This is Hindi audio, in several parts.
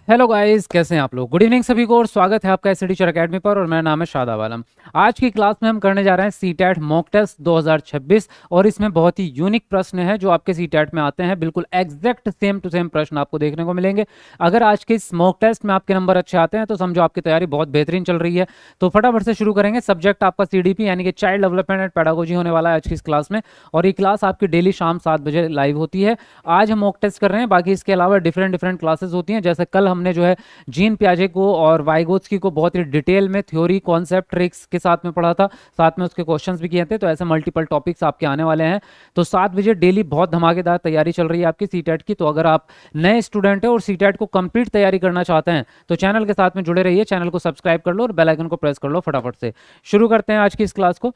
हेलो गाइस, कैसे हैं आप लोग। गुड इवनिंग सभी को और स्वागत है आपका एसडी टीचर एकेडमी पर। और मेरा नाम है शादाब आलम। आज की क्लास में हम करने जा रहे हैं सीटेट मॉक टेस्ट 2026 और इसमें बहुत ही यूनिक प्रश्न है जो आपके सीटेट में आते हैं। बिल्कुल एग्जैक्ट सेम टू सेम प्रश्न आपको देखने को मिलेंगे। अगर आज के इस मॉक टेस्ट में आपके नंबर अच्छे आते हैं तो समझो आपकी तैयारी बहुत बेहतरीन चल रही है। तो फटाफट से शुरू करेंगे। सब्जेक्ट आपका सीडीपी यानी कि चाइल्ड डेवलपमेंट एंड पेडागोजी होने वाला है आज की इस क्लास में। और ये क्लास आपकी डेली शाम 7 बजे लाइव होती है। आज हम मॉक टेस्ट कर रहे हैं, बाकी इसके अलावा डिफरेंट डिफरेंट क्लासेस होती हैं। जैसे कल हमने जो है जीन पियाजे को और वाइगोत्स्की को बहुत ही डिटेल में थ्योरी कॉन्सेप्ट ट्रिक्स के साथ में पढ़ा था, साथ में उसके क्वेश्चंस भी किए थे। तो ऐसे मल्टीपल टॉपिक्स आपके आने वाले हैं। तो 7 बजे डेली बहुत धमाकेदार तैयारी चल रही है आपकी सीटेट की। तो अगर आप नए स्टूडेंट हैं और सीटेट को कंप्लीट तैयारी करना चाहते हैं तो चैनल के साथ में जुड़े रहिए। चैनल को सब्सक्राइब कर लो और बेल आइकन को प्रेस कर लो। फटाफट से शुरू करते हैं आज की इस क्लास को।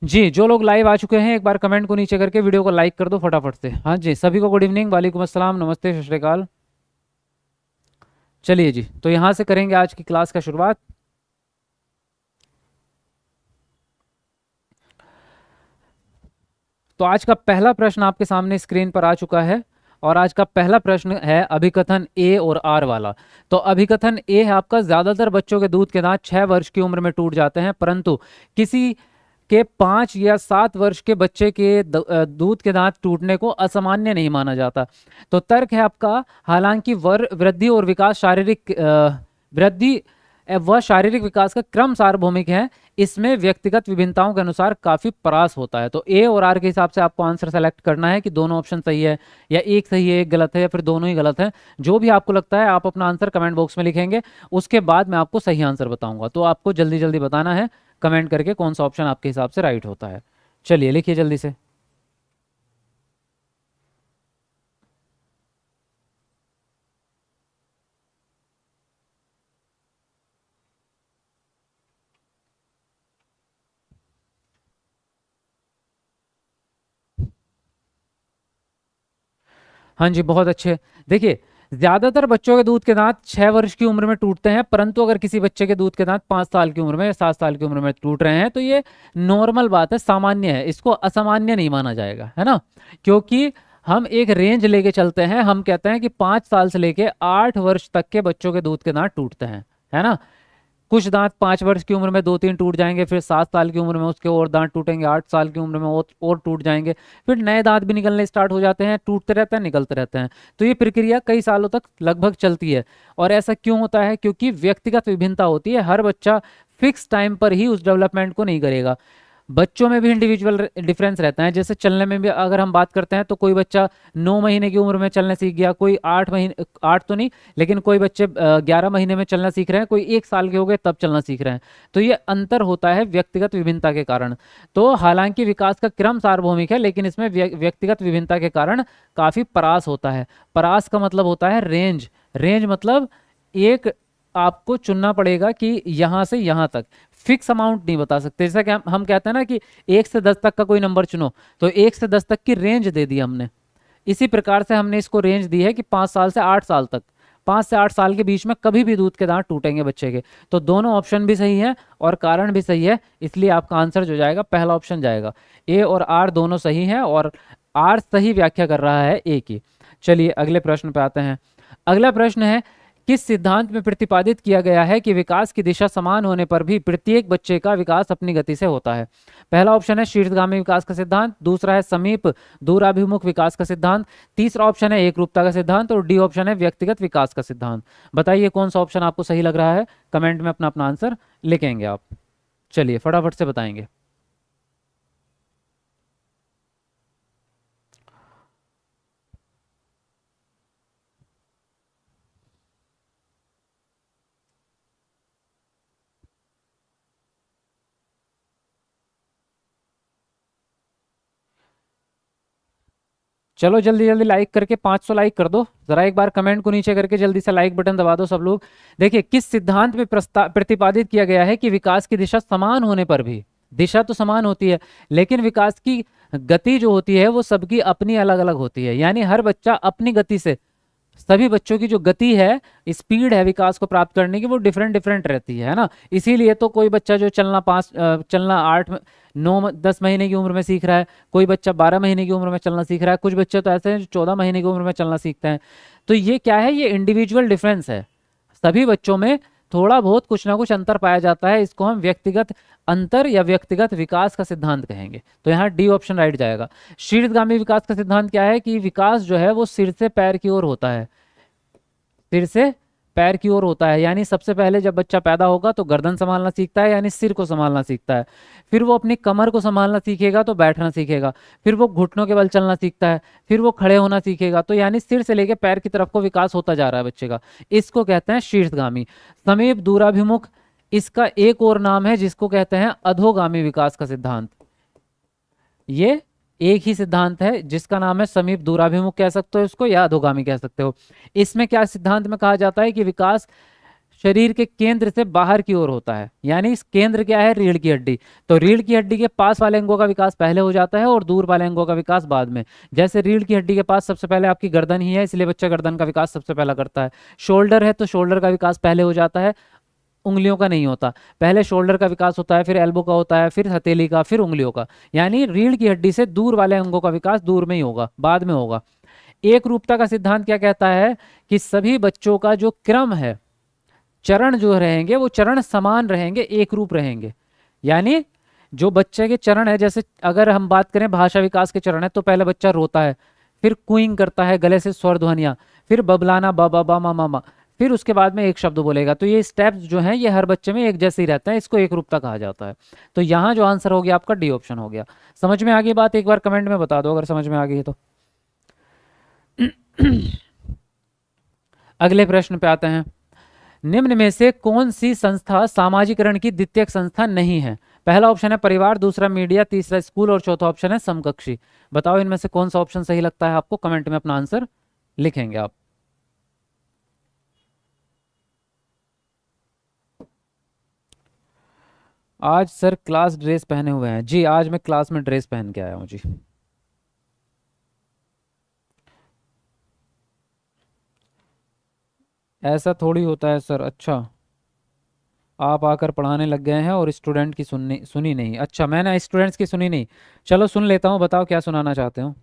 जी, जो लोग लाइव आ चुके हैं एक बार कमेंट को नीचे करके वीडियो को लाइक कर दो फटाफट से। हाँ जी, सभी को गुड इवनिंग, वालेकुम अस्सलाम, नमस्ते, सत श्री अकाल। चलिए जी, तो यहाँ से करेंगे आज की क्लास का शुरुआत। तो आज का पहला प्रश्न आपके सामने स्क्रीन पर आ चुका है और आज का पहला प्रश्न है अभिकथन ए और आर वाला। तो अभिकथन ए है आपका, ज्यादातर बच्चों के दूध के दांत 6 वर्ष की उम्र में टूट जाते हैं, परंतु किसी के 5 या 7 वर्ष के बच्चे के दूध के दांत टूटने को असामान्य नहीं माना जाता। तो तर्क है आपका, हालांकि वृद्धि और विकास वृद्धि वह शारीरिक विकास का क्रम सार्वभौमिक है, इसमें व्यक्तिगत विभिन्नताओं के अनुसार काफी परास होता है। तो ए और आर के हिसाब से आपको आंसर सेलेक्ट करना है कि दोनों ऑप्शन सही है या एक सही है एक गलत है या फिर दोनों ही गलत है। जो भी आपको लगता है आप अपना आंसर कमेंट बॉक्स में लिखेंगे, उसके बाद मैं आपको सही आंसर बताऊंगा। तो आपको जल्दी जल्दी बताना है कमेंट करके कौन सा ऑप्शन आपके हिसाब से राइट होता है। चलिए लिखिए जल्दी से। हाँ जी, बहुत अच्छे। देखिए, ज्यादातर बच्चों के दूध के दांत 6 वर्ष की उम्र में टूटते हैं, परंतु अगर किसी बच्चे के दूध के दांत 5 साल की उम्र में या 7 साल की उम्र में टूट रहे हैं तो ये नॉर्मल बात है, सामान्य है। इसको असामान्य नहीं माना जाएगा, है ना। क्योंकि हम एक रेंज लेके चलते हैं। हम कहते हैं कि 5 साल से लेके 8 वर्ष तक के बच्चों के दूध के दांत टूटते हैं, है ना। कुछ दांत 5 वर्ष की उम्र में 2-3 टूट जाएंगे, फिर 7 साल की उम्र में उसके और दांत टूटेंगे, 8 साल की उम्र में और टूट जाएंगे, फिर नए दांत भी निकलने स्टार्ट हो जाते हैं, टूटते रहते हैं निकलते रहते हैं। तो ये प्रक्रिया कई सालों तक लगभग चलती है। और ऐसा क्यों होता है? क्योंकि व्यक्तिगत विभिन्नता होती है। हर बच्चा फिक्स टाइम पर ही उस डेवलपमेंट को नहीं करेगा। बच्चों में भी इंडिविजुअल डिफरेंस रहता है। जैसे चलने में भी अगर हम बात करते हैं तो कोई बच्चा 9 महीने की उम्र में चलने सीख गया, कोई 8 महीने, 8 तो नहीं, लेकिन कोई बच्चे 11 महीने में चलना सीख रहे हैं, कोई 1 साल के हो गए तब चलना सीख रहे हैं। तो ये अंतर होता है व्यक्तिगत विभिन्नता के कारण। तो हालांकि विकास का क्रम सार्वभौमिक है, लेकिन इसमें व्यक्तिगत विभिन्नता के कारण काफी परास होता है। परास का मतलब होता है रेंज। रेंज मतलब एक आपको चुनना पड़ेगा कि यहां से यहां तक, फिक्स अमाउंट नहीं बता सकते। जैसा कि हम कहते हैं ना कि 1 से 10 तक का कोई नंबर चुनो, तो 1 से 10 तक की रेंज दे दी हमने। इसी प्रकार से हमने इसको रेंज दी है कि 5 साल से 8 साल तक, 5 से 8 साल के बीच में कभी भी दूध के दांत टूटेंगे बच्चे के। तो दोनों ऑप्शन भी सही है और कारण भी सही है, इसलिए आपका आंसर जो जाएगा पहला ऑप्शन जाएगा। ए और आर दोनों सही हैं और आर सही व्याख्या कर रहा है ए की। चलिए अगले प्रश्न पे आते हैं। अगला प्रश्न है, किस सिद्धांत में प्रतिपादित किया गया है कि विकास की दिशा समान होने पर भी प्रत्येक बच्चे का विकास अपनी गति से होता है? पहला ऑप्शन है शीर्षगामी विकास का सिद्धांत, दूसरा है समीप दूराभिमुख विकास का सिद्धांत, तीसरा ऑप्शन है एकरूपता का सिद्धांत और डी ऑप्शन है व्यक्तिगत विकास का सिद्धांत। बताइए कौन सा ऑप्शन आपको सही लग रहा है। कमेंट में अपना अपना आंसर लिखेंगे आप। चलिए फटाफट से बताएंगे। चलो जल्दी जल्दी लाइक करके 500 लाइक कर दो जरा। एक बार कमेंट को नीचे करके जल्दी से लाइक बटन दबा दो सब लोग। देखिए, किस सिद्धांत में प्रतिपादित किया गया है कि विकास की दिशा समान होने पर भी, दिशा तो समान होती है लेकिन विकास की गति जो होती है वो सबकी अपनी अलग अलग होती है। यानी हर बच्चा अपनी गति से, सभी बच्चों की जो गति है, स्पीड है विकास को प्राप्त करने की, वो डिफरेंट डिफरेंट रहती है ना। इसीलिए तो कोई बच्चा जो चलना 8 9 10 महीने की उम्र में सीख रहा है, कोई बच्चा 12 महीने की उम्र में चलना सीख रहा है, कुछ बच्चे तो ऐसे हैं जो 14 महीने की उम्र में चलना सीखते हैं। तो ये क्या है, ये इंडिविजुअल डिफरेंस है, सभी बच्चों में थोड़ा बहुत कुछ ना कुछ अंतर पाया जाता है, इसको हम व्यक्तिगत अंतर या व्यक्तिगत विकास का सिद्धांत कहेंगे। तो यहाँ डी ऑप्शन राइट जाएगा। शीर्षगामी विकास का सिद्धांत क्या है कि विकास जो है वो सिर से पैर की ओर होता है, सिर से पैर की ओर होता है। यानी सबसे पहले जब बच्चा पैदा होगा तो गर्दन संभालना सीखता है, यानी सिर को संभालना सीखता है। फिर वो अपनी कमर को संभालना सीखेगा तो बैठना सीखेगा। फिर वो घुटनों के बल चलना सीखता है। फिर वो खड़े होना सीखेगा। तो यानी सिर से लेकर पैर की तरफ को विकास होता जा रहा है बच्चे का। इसको कहते हैं शीर्षगामी। समीप दूराभिमुख इसका एक और नाम है जिसको कहते हैं अधोगामी विकास का सिद्धांत। ये एक ही सिद्धांत है जिसका नाम है समीप दूराभिमुख कह सकते हो इसको, या अधोगामी कह सकते हो। इसमें क्या सिद्धांत में कहा जाता है कि विकास शरीर के केंद्र से बाहर की ओर होता है। यानी इस केंद्र क्या है, रीढ़ की हड्डी। तो रीढ़ की हड्डी के पास वाले अंगों का विकास पहले हो जाता है और दूर वाले अंगों का विकास बाद में। जैसे रीढ़ की हड्डी के पास सबसे पहले आपकी गर्दन ही है, इसलिए बच्चा गर्दन का विकास सबसे पहला करता है। शोल्डर है तो शोल्डर का विकास पहले हो जाता है, उंगलियों का नहीं होता। पहले शोल्डर का विकास होता है, फिर एल्बो का होता है, फिर हथेली का, फिर उंगलियों का। यानी रीढ़ की हड्डी से दूर वाले अंगों का विकास दूर में ही होगा, बाद में होगा। एक रूपता का सिद्धांत क्या कहता है कि सभी बच्चों का जो क्रम है, चरण जो रहेंगे वो चरण समान रहेंगे, एक रूप रहेंगे। यानी जो बच्चे के चरण है, जैसे अगर हम बात करें भाषा विकास के चरण है, तो पहले बच्चा रोता है, फिर कुइंग करता है, गले से स्वर ध्वनियां, फिर बबलाना बा बा बा मा मा मा, फिर उसके बाद में एक शब्द बोलेगा। तो ये स्टेप्स जो हैं ये हर बच्चे में एक जैसे ही रहते हैं, इसको एक रूपता कहा जाता है। तो यहाँ जो आंसर हो गया आपका डी ऑप्शन हो गया। समझ में आ गई बात? एक बार कमेंट में बता दो अगर समझ में आ गई है तो। अगले प्रश्न पे आते हैं। निम्न में से कौन सी संस्था सामाजिकरण की द्वितीयक संस्था नहीं है? पहला ऑप्शन है परिवार, दूसरा मीडिया, तीसरा स्कूल और चौथा ऑप्शन है समकक्षी। बताओ इनमें से कौन सा ऑप्शन सही लगता है आपको? कमेंट में अपना आंसर लिखेंगे आप। आज सर क्लास ड्रेस पहने हुए हैं। जी आज मैं क्लास में ड्रेस पहन के आया हूँ जी। ऐसा थोड़ी होता है सर। अच्छा, आप आकर पढ़ाने लग गए हैं और स्टूडेंट की सुनी नहीं। अच्छा, मैंने स्टूडेंट्स की सुनी नहीं। चलो सुन लेता हूँ, बताओ क्या सुनाना चाहते हो,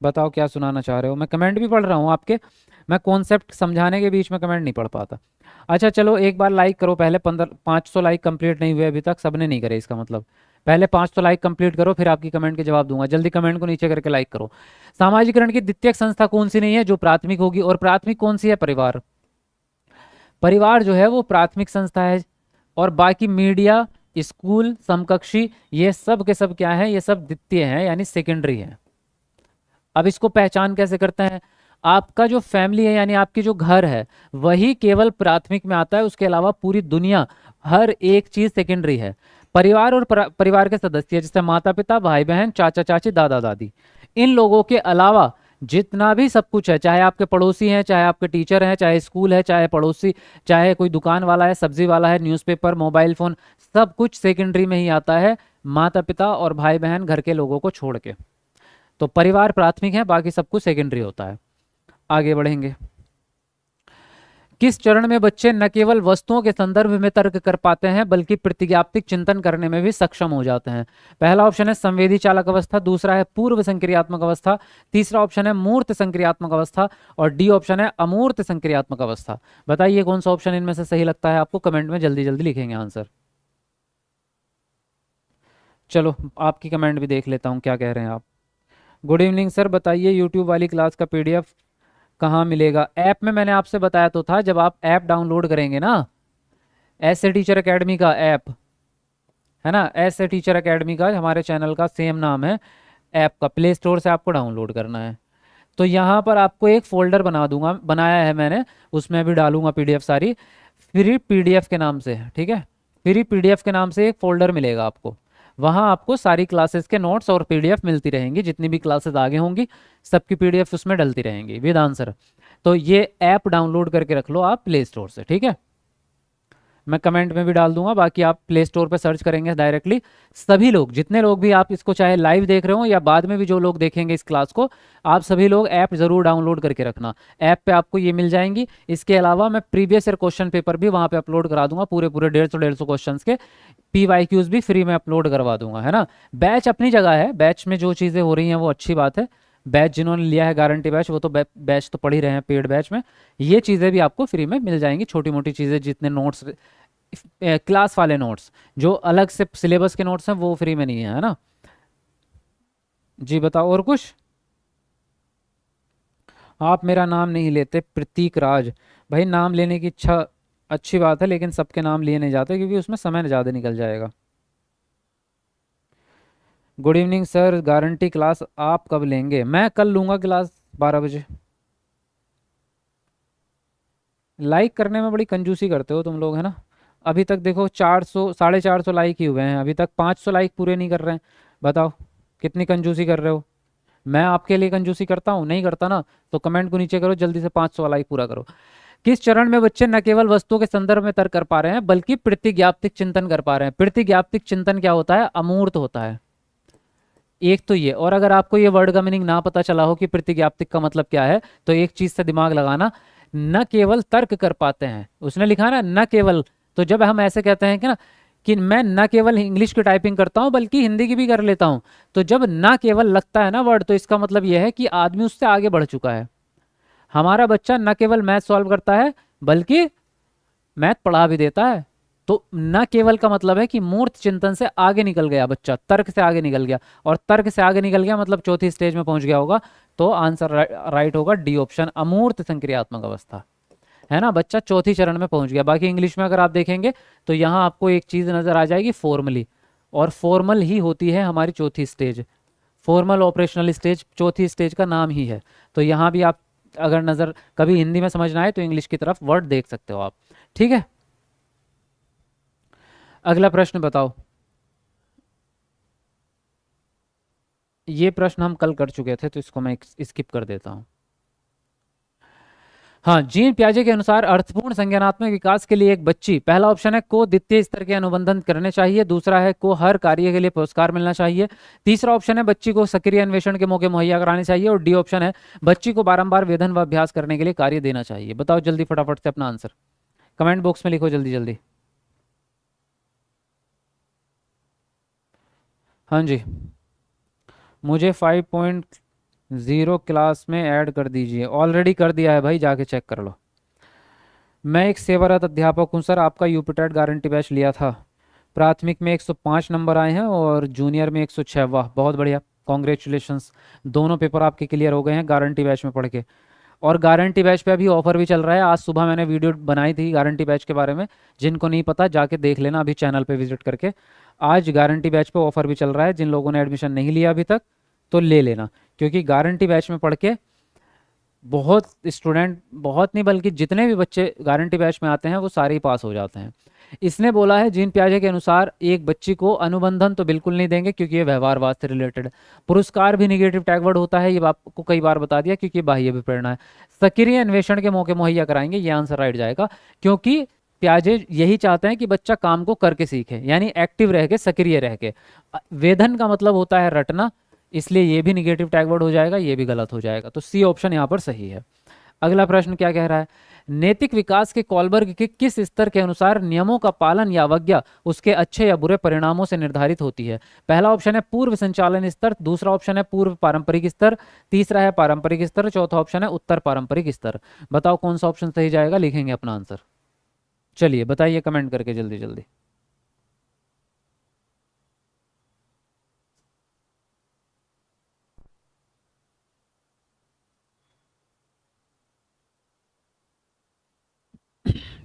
बताओ क्या सुनाना चाह रहे हो। मैं कमेंट भी पढ़ रहा हूँ आपके, मैं कॉन्सेप्ट समझाने के बीच में कमेंट नहीं पढ़ पाता। अच्छा चलो एक बार लाइक करो पहले, 500 लाइक कंप्लीट नहीं हुए अभी तक, सबने नहीं करे इसका मतलब। पहले 500 लाइक कंप्लीट करो, फिर आपकी कमेंट के जवाब दूंगा। जल्दी कमेंट को नीचे करके लाइक करो। सामाजिकरण की द्वितीयक संस्था कौन सी नहीं है जो प्राथमिक होगी? और प्राथमिक कौन सी है? परिवार। परिवार जो है वो प्राथमिक संस्था है, और बाकी मीडिया, स्कूल, समकक्षी, ये सब के सब क्या है, ये सब द्वितीय है यानी सेकेंडरी है। अब इसको पहचान कैसे करते हैं? आपका जो फैमिली है यानी आपकी जो घर है वही केवल प्राथमिक में आता है, उसके अलावा पूरी दुनिया, हर एक चीज सेकेंडरी है। परिवार और परिवार के सदस्य जैसे माता पिता, भाई बहन, चाचा चाची, दादा दादी, इन लोगों के अलावा जितना भी सब कुछ है, चाहे आपके पड़ोसी हैं, चाहे आपके टीचर हैं, चाहे स्कूल है, चाहे पड़ोसी, चाहे कोई दुकान वाला है, सब्जी वाला है, न्यूज़पेपर, मोबाइल फोन, सब कुछ सेकेंडरी में ही आता है, माता पिता और भाई बहन घर के लोगों को छोड़ के। तो परिवार प्राथमिक है, बाकी सब कुछ सेकेंडरी होता है। आगे बढ़ेंगे। किस चरण में बच्चे न केवल वस्तुओं के संदर्भ में तर्क कर पाते हैं बल्कि प्रतिज्ञात्मक चिंतन करने में भी सक्षम हो जाते हैं? पहला ऑप्शन है संवेदी चालक अवस्था, दूसरा है पूर्व संक्रियात्मक अवस्था, तीसरा ऑप्शन है मूर्त संक्रियात्मक अवस्था और डी ऑप्शन है अमूर्त संक्रियात्मक अवस्था। बताइए कौन सा ऑप्शन इनमें से सही लगता है आपको? कमेंट में जल्दी जल्दी लिखेंगे आंसर। चलो आपकी कमेंट भी देख लेता हूँ क्या कह रहे हैं आप। गुड इवनिंग सर, बताइए यूट्यूब वाली क्लास का पीडीएफ कहाँ मिलेगा? ऐप में मैंने आपसे बताया तो था, जब आप ऐप डाउनलोड करेंगे ना, ऐसे टीचर एकेडमी का ऐप है ना, ऐसे टीचर एकेडमी का हमारे चैनल का सेम नाम है ऐप का, प्ले स्टोर से आपको डाउनलोड करना है। तो यहाँ पर आपको एक फोल्डर बना दूंगा, बनाया है मैंने, उसमें भी डालूंगा पीडीएफ सारी, फ्री पीडीएफ के नाम से। ठीक है, फ्री पीडीएफ के नाम से एक फोल्डर मिलेगा आपको, वहाँ आपको सारी क्लासेस के नोट्स और पीडीएफ मिलती रहेंगी, जितनी भी क्लासेस आगे होंगी सबकी पीडीएफ उसमें डलती रहेंगी विद आंसर। तो ये ऐप डाउनलोड करके रख लो आप प्ले स्टोर से। ठीक है, मैं कमेंट में भी डाल दूंगा, बाकी आप प्ले स्टोर पे सर्च करेंगे डायरेक्टली। सभी लोग, जितने लोग भी आप इसको चाहे लाइव देख रहे हो या बाद में भी जो लोग देखेंगे इस क्लास को, आप सभी लोग ऐप ज़रूर डाउनलोड करके रखना। ऐप पे आपको ये मिल जाएंगी। इसके अलावा मैं प्रीवियस ईयर क्वेश्चन पेपर भी वहाँ पे अपलोड करा दूंगा, पूरे पूरे 150 क्वेश्चन के PYQs भी फ्री में अपलोड करवा दूंगा, है ना। बैच अपनी जगह है, बैच में जो चीज़ें हो रही हैं वो अच्छी बात है। बैच जिन्होंने लिया है गारंटी बैच, वो तो बैच तो पढ़ ही रहे हैं पेड बैच में। ये चीज़ें भी आपको फ्री में मिल जाएंगी, छोटी मोटी चीज़ें, जितने नोट्स, क्लास वाले नोट्स, जो अलग से सिलेबस के नोट्स हैं वो फ्री में नहीं है ना। जी बताओ और कुछ। आप मेरा नाम नहीं लेते, प्रतीक राज। भाई नाम लेने की इच्छा अच्छी बात है, लेकिन सबके नाम लिए नहीं जाते क्योंकि उसमें समय ज़्यादा निकल जाएगा। Good evening sir, guarantee class आप कब लेंगे? मैं कल लूँगा क्लास 12 बजे। लाइक करने में बड़ी कंजूसी करते हो तुम लोग, है ना। अभी तक देखो 400 450 लाइक ही हुए हैं, अभी तक 500 लाइक पूरे नहीं कर रहे हैं। बताओ कितनी कंजूसी कर रहे हो। मैं आपके लिए कंजूसी करता हूँ? नहीं करता ना। तो कमेंट को नीचे करो, जल्दी से 500 लाइक पूरा करो। किस चरण में बच्चे न केवल वस्तुओं के संदर्भ में तर्क कर पा रहे हैं बल्कि प्रतिज्ञाप्तिक चिंतन कर पा रहे हैं? प्रतिज्ञाप्तिक चिंतन क्या होता है? अमूर्त होता है एक तो ये। और अगर आपको ये वर्ड का मीनिंग ना पता चला हो कि प्रतिज्ञाप्तिक का मतलब क्या है, तो एक चीज से दिमाग लगाना, न केवल तर्क कर पाते हैं, उसने लिखा ना न केवल। तो जब हम ऐसे कहते हैं कि ना कि मैं न केवल इंग्लिश की टाइपिंग करता हूं बल्कि हिंदी की भी कर लेता हूं, तो जब न केवल लगता है ना वर्ड, तो इसका मतलब यह है कि आदमी उससे आगे बढ़ चुका है। हमारा बच्चा न केवल मैथ सॉल्व करता है बल्कि मैथ पढ़ा भी देता है। तो न केवल का मतलब है कि मूर्त चिंतन से आगे निकल गया बच्चा, तर्क से आगे निकल गया। और तर्क से आगे निकल गया मतलब चौथी स्टेज में पहुंच गया होगा। तो आंसर राइट होगा डी ऑप्शन, अमूर्त संक्रियात्मक अवस्था, है ना। बच्चा चौथी चरण में पहुंच गया। बाकी इंग्लिश में अगर आप देखेंगे तो यहाँ आपको एक चीज़ नज़र आ जाएगी, फॉर्मली। और फॉर्मल ही होती है हमारी चौथी स्टेज, फॉर्मल ऑपरेशनल स्टेज चौथी स्टेज का नाम ही है। तो यहाँ भी आप अगर नज़र कभी हिंदी में समझना है तो इंग्लिश की तरफ वर्ड देख सकते हो आप, ठीक है। अगला प्रश्न बताओ। ये प्रश्न हम कल कर चुके थे तो इसको मैं स्किप कर देता हूँ। हाँ, जीन पियाजे के अनुसार अर्थपूर्ण संज्ञानात्मक विकास के लिए एक बच्ची, पहला ऑप्शन है को द्वितीय स्तर के अनुबंधन करने चाहिए, दूसरा है को हर कार्य के लिए पुरस्कार मिलना चाहिए, तीसरा ऑप्शन है बच्ची को सक्रिय अन्वेषण के मौके मुहैया कराने चाहिए, और डी ऑप्शन है बच्ची को बारंबार वेधन व अभ्यास करने के लिए कार्य देना चाहिए। बताओ जल्दी फटाफट से अपना आंसर कमेंट बॉक्स में लिखो, जल्दी जल्दी। हाँ जी, मुझे 5.0 क्लास में ऐड कर दीजिए। ऑलरेडी कर दिया है भाई, जाके चेक कर लो। मैं एक सेवारत अध्यापक हूँ सर, आपका यूपीटेट गारंटी बैच लिया था। प्राथमिक में 105 नंबर आए हैं और जूनियर में 106। वाह बहुत बढ़िया, कॉन्ग्रेचुलेशंस। दोनों पेपर आपके क्लियर हो गए हैं गारंटी बैच में पढ़ के। और गारंटी बैच पे अभी ऑफर भी चल रहा है। आज सुबह मैंने वीडियो बनाई थी गारंटी बैच के बारे में, जिनको नहीं पता जाके देख लेना अभी चैनल पे विजिट करके। आज गारंटी बैच पे ऑफर भी चल रहा है, जिन लोगों ने एडमिशन नहीं लिया अभी तक तो ले लेना, क्योंकि गारंटी बैच में पढ़ के बहुत स्टूडेंट, बहुत नहीं बल्कि जितने भी बच्चे गारंटी बैच में आते हैं वो सारे ही पास हो जाते हैं। इसने बोला है जीन पियाजे के अनुसार एक बच्ची को अनुबंधन तो बिल्कुल नहीं देंगे क्योंकि ये व्यवहारवाद से रिलेटेड है। पुरस्कार भी निगेटिव टैग वर्ड होता है, ये आपको कई बार बता दिया, क्योंकि बाह्य विप्रेरणा है। सक्रिय अन्वेषण के मौके मुहैया कराएंगे, ये आंसर राइट जाएगा, क्योंकि पियाजे यही चाहते हैं कि बच्चा काम को करके सीखे, यानी एक्टिव रह के, सक्रिय रह के। वेधन का मतलब होता है रटना, इसलिए ये भी निगेटिव टैग वर्ड हो जाएगा, ये भी गलत हो जाएगा। तो सी ऑप्शन यहाँ पर सही है। अगला प्रश्न क्या कह रहा है? नैतिक विकास के कॉलबर्ग के किस स्तर के अनुसार नियमों का पालन या अवज्ञा उसके अच्छे या बुरे परिणामों से निर्धारित होती है? पहला ऑप्शन है पूर्व संचालन स्तर, दूसरा ऑप्शन है पूर्व पारंपरिक स्तर, तीसरा है पारंपरिक स्तर, चौथा ऑप्शन है उत्तर पारंपरिक स्तर। बताओ कौन सा ऑप्शन सही जाएगा, लिखेंगे अपना आंसर। चलिए बताइए कमेंट करके जल्दी जल्दी।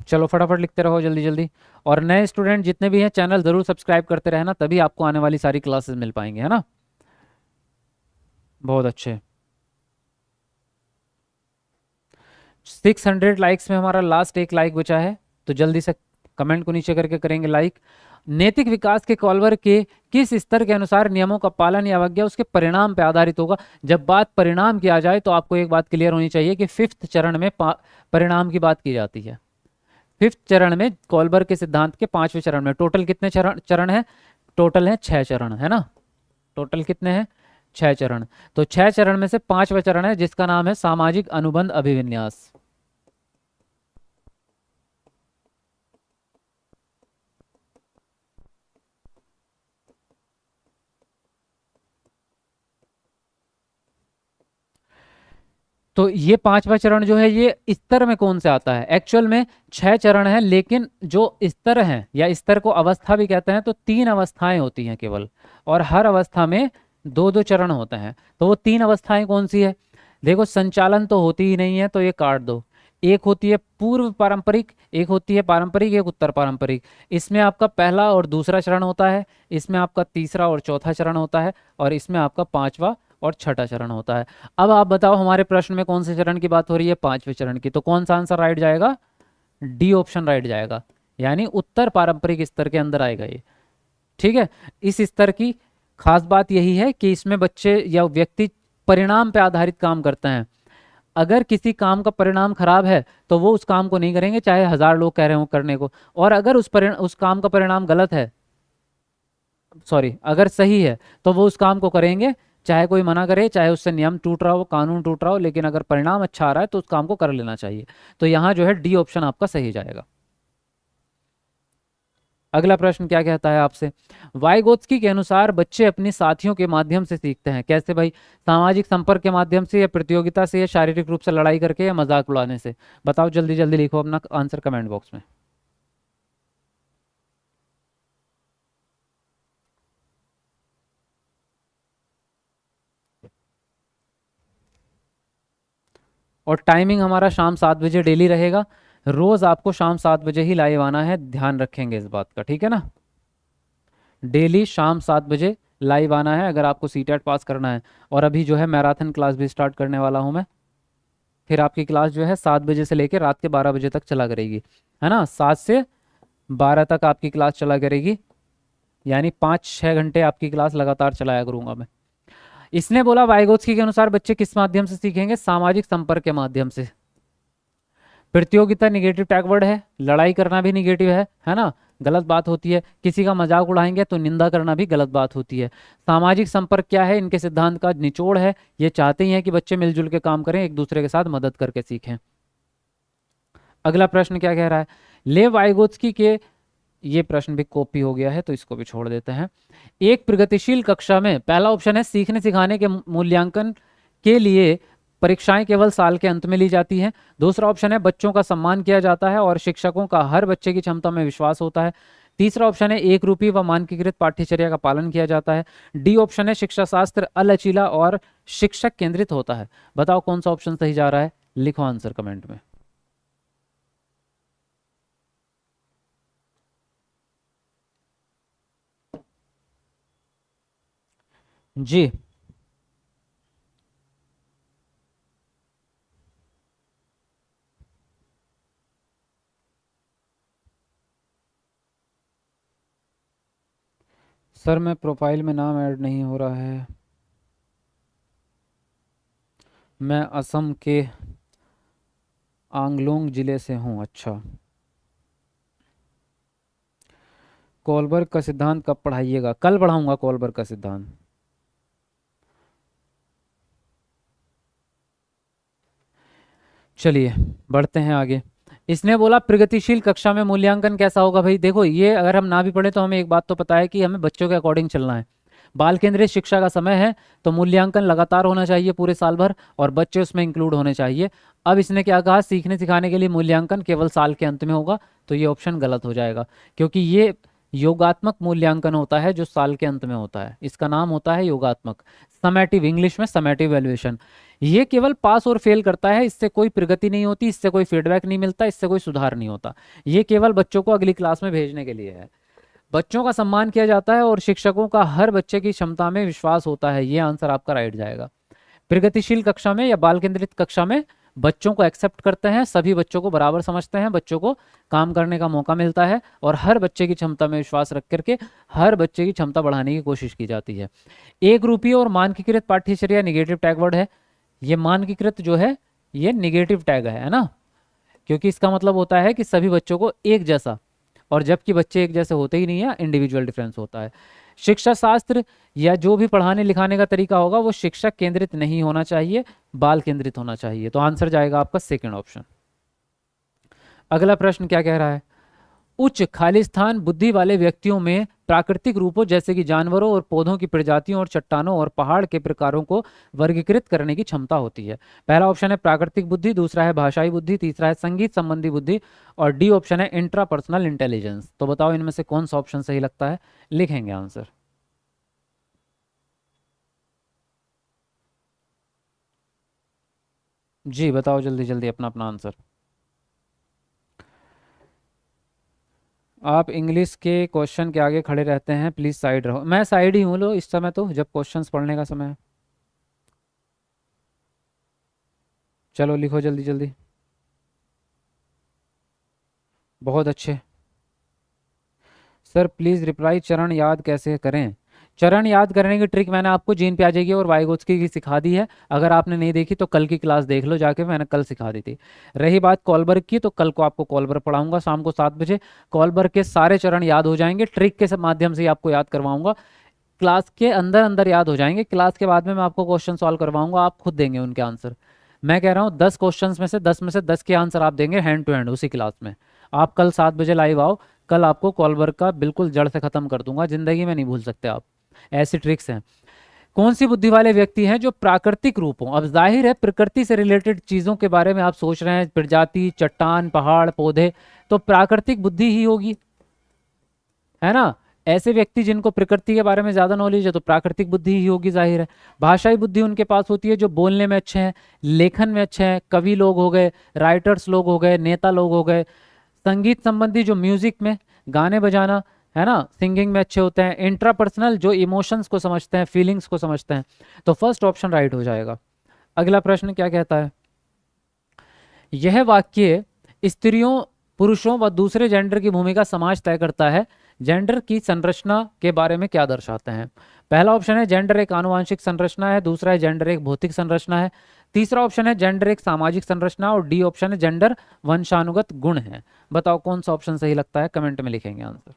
चलो फटाफट लिखते रहो जल्दी जल्दी। और नए स्टूडेंट जितने भी हैं चैनल जरूर सब्सक्राइब करते रहना, तभी आपको आने वाली सारी क्लासेस मिल पाएंगे, है ना। बहुत अच्छे। 600 लाइक्स में हमारा लास्ट एक लाइक बचा है, तो जल्दी से कमेंट को नीचे करके करेंगे लाइक। नैतिक विकास के कॉलवर के किस स्तर के अनुसार नियमों का पालन या अवज्ञा उसके परिणाम पर आधारित होगा? जब बात परिणाम की आ जाए तो आपको एक बात क्लियर होनी चाहिए कि 5th चरण में परिणाम की बात की जाती है। फिफ्थ चरण में कोलबर्ग के सिद्धांत के पांचवें चरण में टोटल कितने चरण है? टोटल है 6 चरण, है ना? टोटल कितने हैं? 6 चरण। तो 6 चरण में से पांचवा चरण है जिसका नाम है सामाजिक अनुबंध अभिविन्यास। तो ये पांचवा चरण जो है ये स्तर में कौन से आता है? एक्चुअल में 6 चरण है, लेकिन जो स्तर हैं या स्तर को अवस्था भी कहते हैं, तो 3 अवस्थाएं होती हैं केवल, और हर अवस्था में 2-2 चरण होते हैं। तो वो 3 अवस्थाएं कौन सी है? देखो, संचालन तो होती ही नहीं है, तो ये काट दो। एक होती है पूर्व पारंपरिक, एक होती है पारंपरिक, एक उत्तर पारंपरिक। इसमें आपका पहला और दूसरा चरण होता है, इसमें आपका तीसरा और चौथा चरण होता है, और इसमें आपका पांचवा और छठा चरण होता है। अब आप बताओ हमारे प्रश्न में कौन से चरण की बात हो रही है? पांचवें चरण की। तो कौन सा आंसर राइट जाएगा? डी ऑप्शन राइट जाएगा, यानी उत्तर पारंपरिक स्तर के अंदर आएगा ये। ठीक है। इस स्तर की खास बात यही है कि इसमें बच्चे या व्यक्ति परिणाम पे आधारित काम करते हैं। अगर किसी काम का परिणाम खराब है तो वो उस काम को नहीं करेंगे, चाहे 1000 लोग कह रहे हो करने को। और अगर उस काम का परिणाम गलत है, सॉरी, अगर सही है तो वो उस काम को करेंगे, चाहे कोई मना करे, चाहे उससे नियम टूट रहा हो, कानून टूट रहा हो, लेकिन अगर परिणाम अच्छा आ रहा है तो उस काम को कर लेना चाहिए। तो यहाँ जो है डी ऑप्शन आपका सही जाएगा। अगला प्रश्न क्या कहता है आपसे? वाइगोत्स्की के अनुसार बच्चे अपने साथियों के माध्यम से सीखते हैं। कैसे भाई? सामाजिक संपर्क के माध्यम से, या प्रतियोगिता से, या शारीरिक रूप से लड़ाई करके, या मजाक उड़ाने से? बताओ, जल्दी जल्दी लिखो अपना आंसर कमेंट बॉक्स में। और टाइमिंग हमारा शाम 7 बजे डेली रहेगा। रोज आपको शाम 7 बजे ही लाइव आना है, ध्यान रखेंगे इस बात का, ठीक है ना? डेली शाम 7 बजे लाइव आना है अगर आपको सीटेट पास करना है। और अभी जो है मैराथन क्लास भी स्टार्ट करने वाला हूँ मैं। फिर आपकी क्लास जो है 7 बजे से लेकर रात के 12 बजे तक चला करेगी, है ना? 7 से 12 तक आपकी क्लास चला करेगी, यानी 5-6 घंटे आपकी क्लास लगातार चलाया करूंगा मैं। इसने बोला वाइगोत्स्की के अनुसार बच्चे किस माध्यम से सीखेंगे? सामाजिक संपर्क के माध्यम से। प्रतियोगिता निगेटिव टैग वर्ड है, लड़ाई करना भी निगेटिव है ना? गलत बात होती है। किसी का मजाक उड़ाएंगे तो निंदा करना भी गलत बात होती है। सामाजिक संपर्क क्या है? इनके सिद्धांत का निचोड़ है। ये चाहते ही हैं कि बच्चे मिलजुल के काम करें, एक दूसरे के साथ मदद करके सीखें। अगला प्रश्न क्या कह रहा है? लेव वाइगोत्स्की के, ये प्रश्न भी कॉपी हो गया है तो इसको भी छोड़ देते हैं। एक प्रगतिशील कक्षा में, पहला ऑप्शन है सीखने सिखाने के मूल्यांकन के लिए परीक्षाएं केवल साल के अंत में ली जाती हैं। दूसरा ऑप्शन है बच्चों का सम्मान किया जाता है और शिक्षकों का हर बच्चे की क्षमता में विश्वास होता है। तीसरा ऑप्शन है एक रूपी व मानकीकृत पाठ्यचर्या का पालन किया जाता है। डी ऑप्शन है शिक्षा शास्त्र अलचीला और शिक्षक केंद्रित होता है। बताओ कौन सा ऑप्शन सही जा रहा है? लिखो आंसर कमेंट में। जी, सर मैं प्रोफाइल में नाम ऐड नहीं हो रहा है। मैं असम के आंगलोंग जिले से हूँ। अच्छा, कोलबर्ग का सिद्धांत कब पढ़ाइएगा? कल पढ़ाऊंगा कोलबर्ग का सिद्धांत। चलिए बढ़ते हैं आगे। इसने बोला प्रगतिशील कक्षा में मूल्यांकन कैसा होगा? भाई देखो, ये अगर हम ना भी पढ़े तो हमें एक बात तो पता है कि हमें बच्चों के अकॉर्डिंग चलना है। बाल केंद्रित शिक्षा का समय है तो मूल्यांकन लगातार होना चाहिए पूरे साल भर, और बच्चे उसमें इंक्लूड होने चाहिए। अब इसने क्या कहा? सीखने सिखाने के लिए मूल्यांकन केवल साल के अंत में होगा, तो ये ऑप्शन गलत हो जाएगा, क्योंकि ये योगात्मक मूल्यांकन होता है जो साल के अंत में होता है। इसका नाम होता है योगात्मक, समेटिव, इंग्लिश में समेटिव वैल्यूएशन। ये केवल पास और फेल करता है, इससे कोई प्रगति नहीं होती, इससे कोई फीडबैक नहीं मिलता, इससे कोई सुधार नहीं होता। ये केवल बच्चों को अगली क्लास में भेजने के लिए है। बच्चों का सम्मान किया जाता है और शिक्षकों का हर बच्चे की क्षमता में विश्वास होता है। ये आंसर आपका राइट जाएगा। प्रगतिशील कक्षा में या बाल केंद्रित कक्षा में बच्चों को एक्सेप्ट करते हैं, सभी बच्चों को बराबर समझते हैं, बच्चों को काम करने का मौका मिलता है, और हर बच्चे की क्षमता में विश्वास रख करके हर बच्चे की क्षमता बढ़ाने की कोशिश की जाती है। एक रूपी और मानकीकृत पाठ्यचर्या निगेटिव टैग वर्ड है। ये मानकीकृत जो है ये निगेटिव टैग है ना? क्योंकि इसका मतलब होता है कि सभी बच्चों को एक जैसा, और जबकि बच्चे एक जैसे होते ही नहीं है, इंडिविजुअल डिफरेंस होता है। शिक्षा शास्त्र या जो भी पढ़ाने लिखाने का तरीका होगा वो शिक्षक केंद्रित नहीं होना चाहिए, बाल केंद्रित होना चाहिए। तो आंसर जाएगा आपका सेकंड ऑप्शन। अगला प्रश्न क्या कह रहा है, उच्च खालिस्तान बुद्धि वाले व्यक्तियों में प्राकृतिक रूपों जैसे कि जानवरों और पौधों की प्रजातियों और चट्टानों और पहाड़ के प्रकारों को वर्गीकृत करने की क्षमता होती है। पहला ऑप्शन है प्राकृतिक बुद्धि, दूसरा है भाषाई बुद्धि, तीसरा है संगीत संबंधी बुद्धि, और डी ऑप्शन है इंट्रापर्सनल इंटेलिजेंस। तो बताओ इनमें से कौन सा ऑप्शन सही लगता है, लिखेंगे आंसर। जी बताओ जल्दी जल्दी अपना अपना आंसर। आप इंग्लिश के क्वेश्चन के आगे खड़े रहते हैं, प्लीज साइड रहो। मैं साइड ही हूँ लो इस समय, तो जब क्वेश्चंस पढ़ने का समय है। चलो लिखो जल्दी जल्दी। बहुत अच्छे सर, प्लीज रिप्लाई। चरण याद कैसे करें? चरण याद करने की ट्रिक मैंने आपको जीन प्याजे की और वाइगोत्स्की की सिखा दी है। अगर आपने नहीं देखी तो कल की क्लास देख लो जाके, मैंने कल सिखा दी थी। रही बात कॉलबर्ग की, तो कल को आपको कॉलबर्ग पढ़ाऊंगा शाम को 7 बजे। कॉलबर्ग के सारे चरण याद हो जाएंगे, ट्रिक के माध्यम से ही आपको याद करवाऊंगा। क्लास के अंदर अंदर याद हो जाएंगे, क्लास के बाद में मैं आपको क्वेश्चन सॉल्व करवाऊंगा, आप खुद देंगे उनके आंसर। मैं कह रहा हूँ 10 क्वेश्चन में से 10 के आंसर आप देंगे हैंड टू हैंड उसी क्लास में। आप कल 7 बजे लाइव आओ, कल आपको कॉलबर्ग का बिल्कुल जड़ से खत्म कर दूंगा, जिंदगी में नहीं भूल सकते आप। ऐसी ट्रिक्स हैं। कौन सी बुद्धि वाले व्यक्ति हैं जो प्राकृतिक रूपों, अब जाहिर है प्रकृति से रिलेटेड चीजों के बारे में आप सोच रहे हैं, प्रजाति, चट्टान, पहाड़, पौधे, तो प्राकृतिक बुद्धि ही होगी, है ना। ऐसे व्यक्ति जिनको प्रकृति के बारे में ज्यादा नॉलेज है तो प्राकृतिक बुद्धि ही होगी, जाहिर है। भाषाई बुद्धि उनके पास होती है जो बोलने में अच्छे हैं, लेखन में अच्छे हैं, कवि लोग हो गए, राइटर्स लोग हो गए, नेता लोग हो गए। संगीत संबंधी जो म्यूजिक में गाने बजाना, है ना, सिंगिंग में अच्छे होते हैं। इंट्रापर्सनल जो इमोशंस को समझते हैं, फीलिंग्स को समझते हैं। तो फर्स्ट ऑप्शन राइट हो जाएगा। अगला प्रश्न क्या कहता है, यह वाक्य स्त्रियों, पुरुषों व दूसरे जेंडर की भूमिका समाज तय करता है, जेंडर की संरचना के बारे में क्या दर्शाते हैं? पहला ऑप्शन है जेंडर एक आनुवांशिक संरचना है, दूसरा है जेंडर एक भौतिक संरचना है, तीसरा ऑप्शन है जेंडर एक सामाजिक संरचना, और डी ऑप्शन है जेंडर वंशानुगत गुण है। बताओ कौन सा ऑप्शन सही लगता है, कमेंट में लिखेंगे आंसर।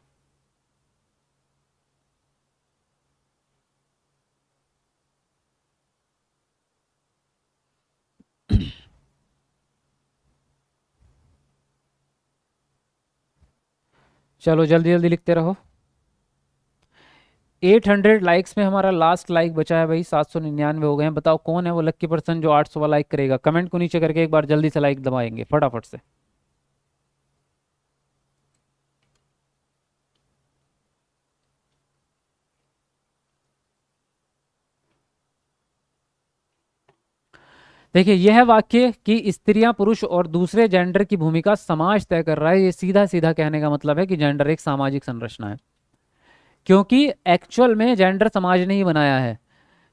चलो जल्दी जल्दी लिखते रहो। 800 लाइक्स में हमारा लास्ट लाइक बचा है भाई, 799 हो गए हैं। बताओ कौन है वो लक्की पर्सन जो 800 वाला लाइक करेगा, कमेंट को नीचे करके एक बार जल्दी से लाइक दबाएंगे फटाफट से। देखिए यह वाक्य कि स्त्रियां पुरुष और दूसरे जेंडर की भूमिका समाज तय कर रहा है, ये सीधा सीधा कहने का मतलब है कि जेंडर एक सामाजिक संरचना है, क्योंकि एक्चुअल में जेंडर समाज ने ही बनाया है।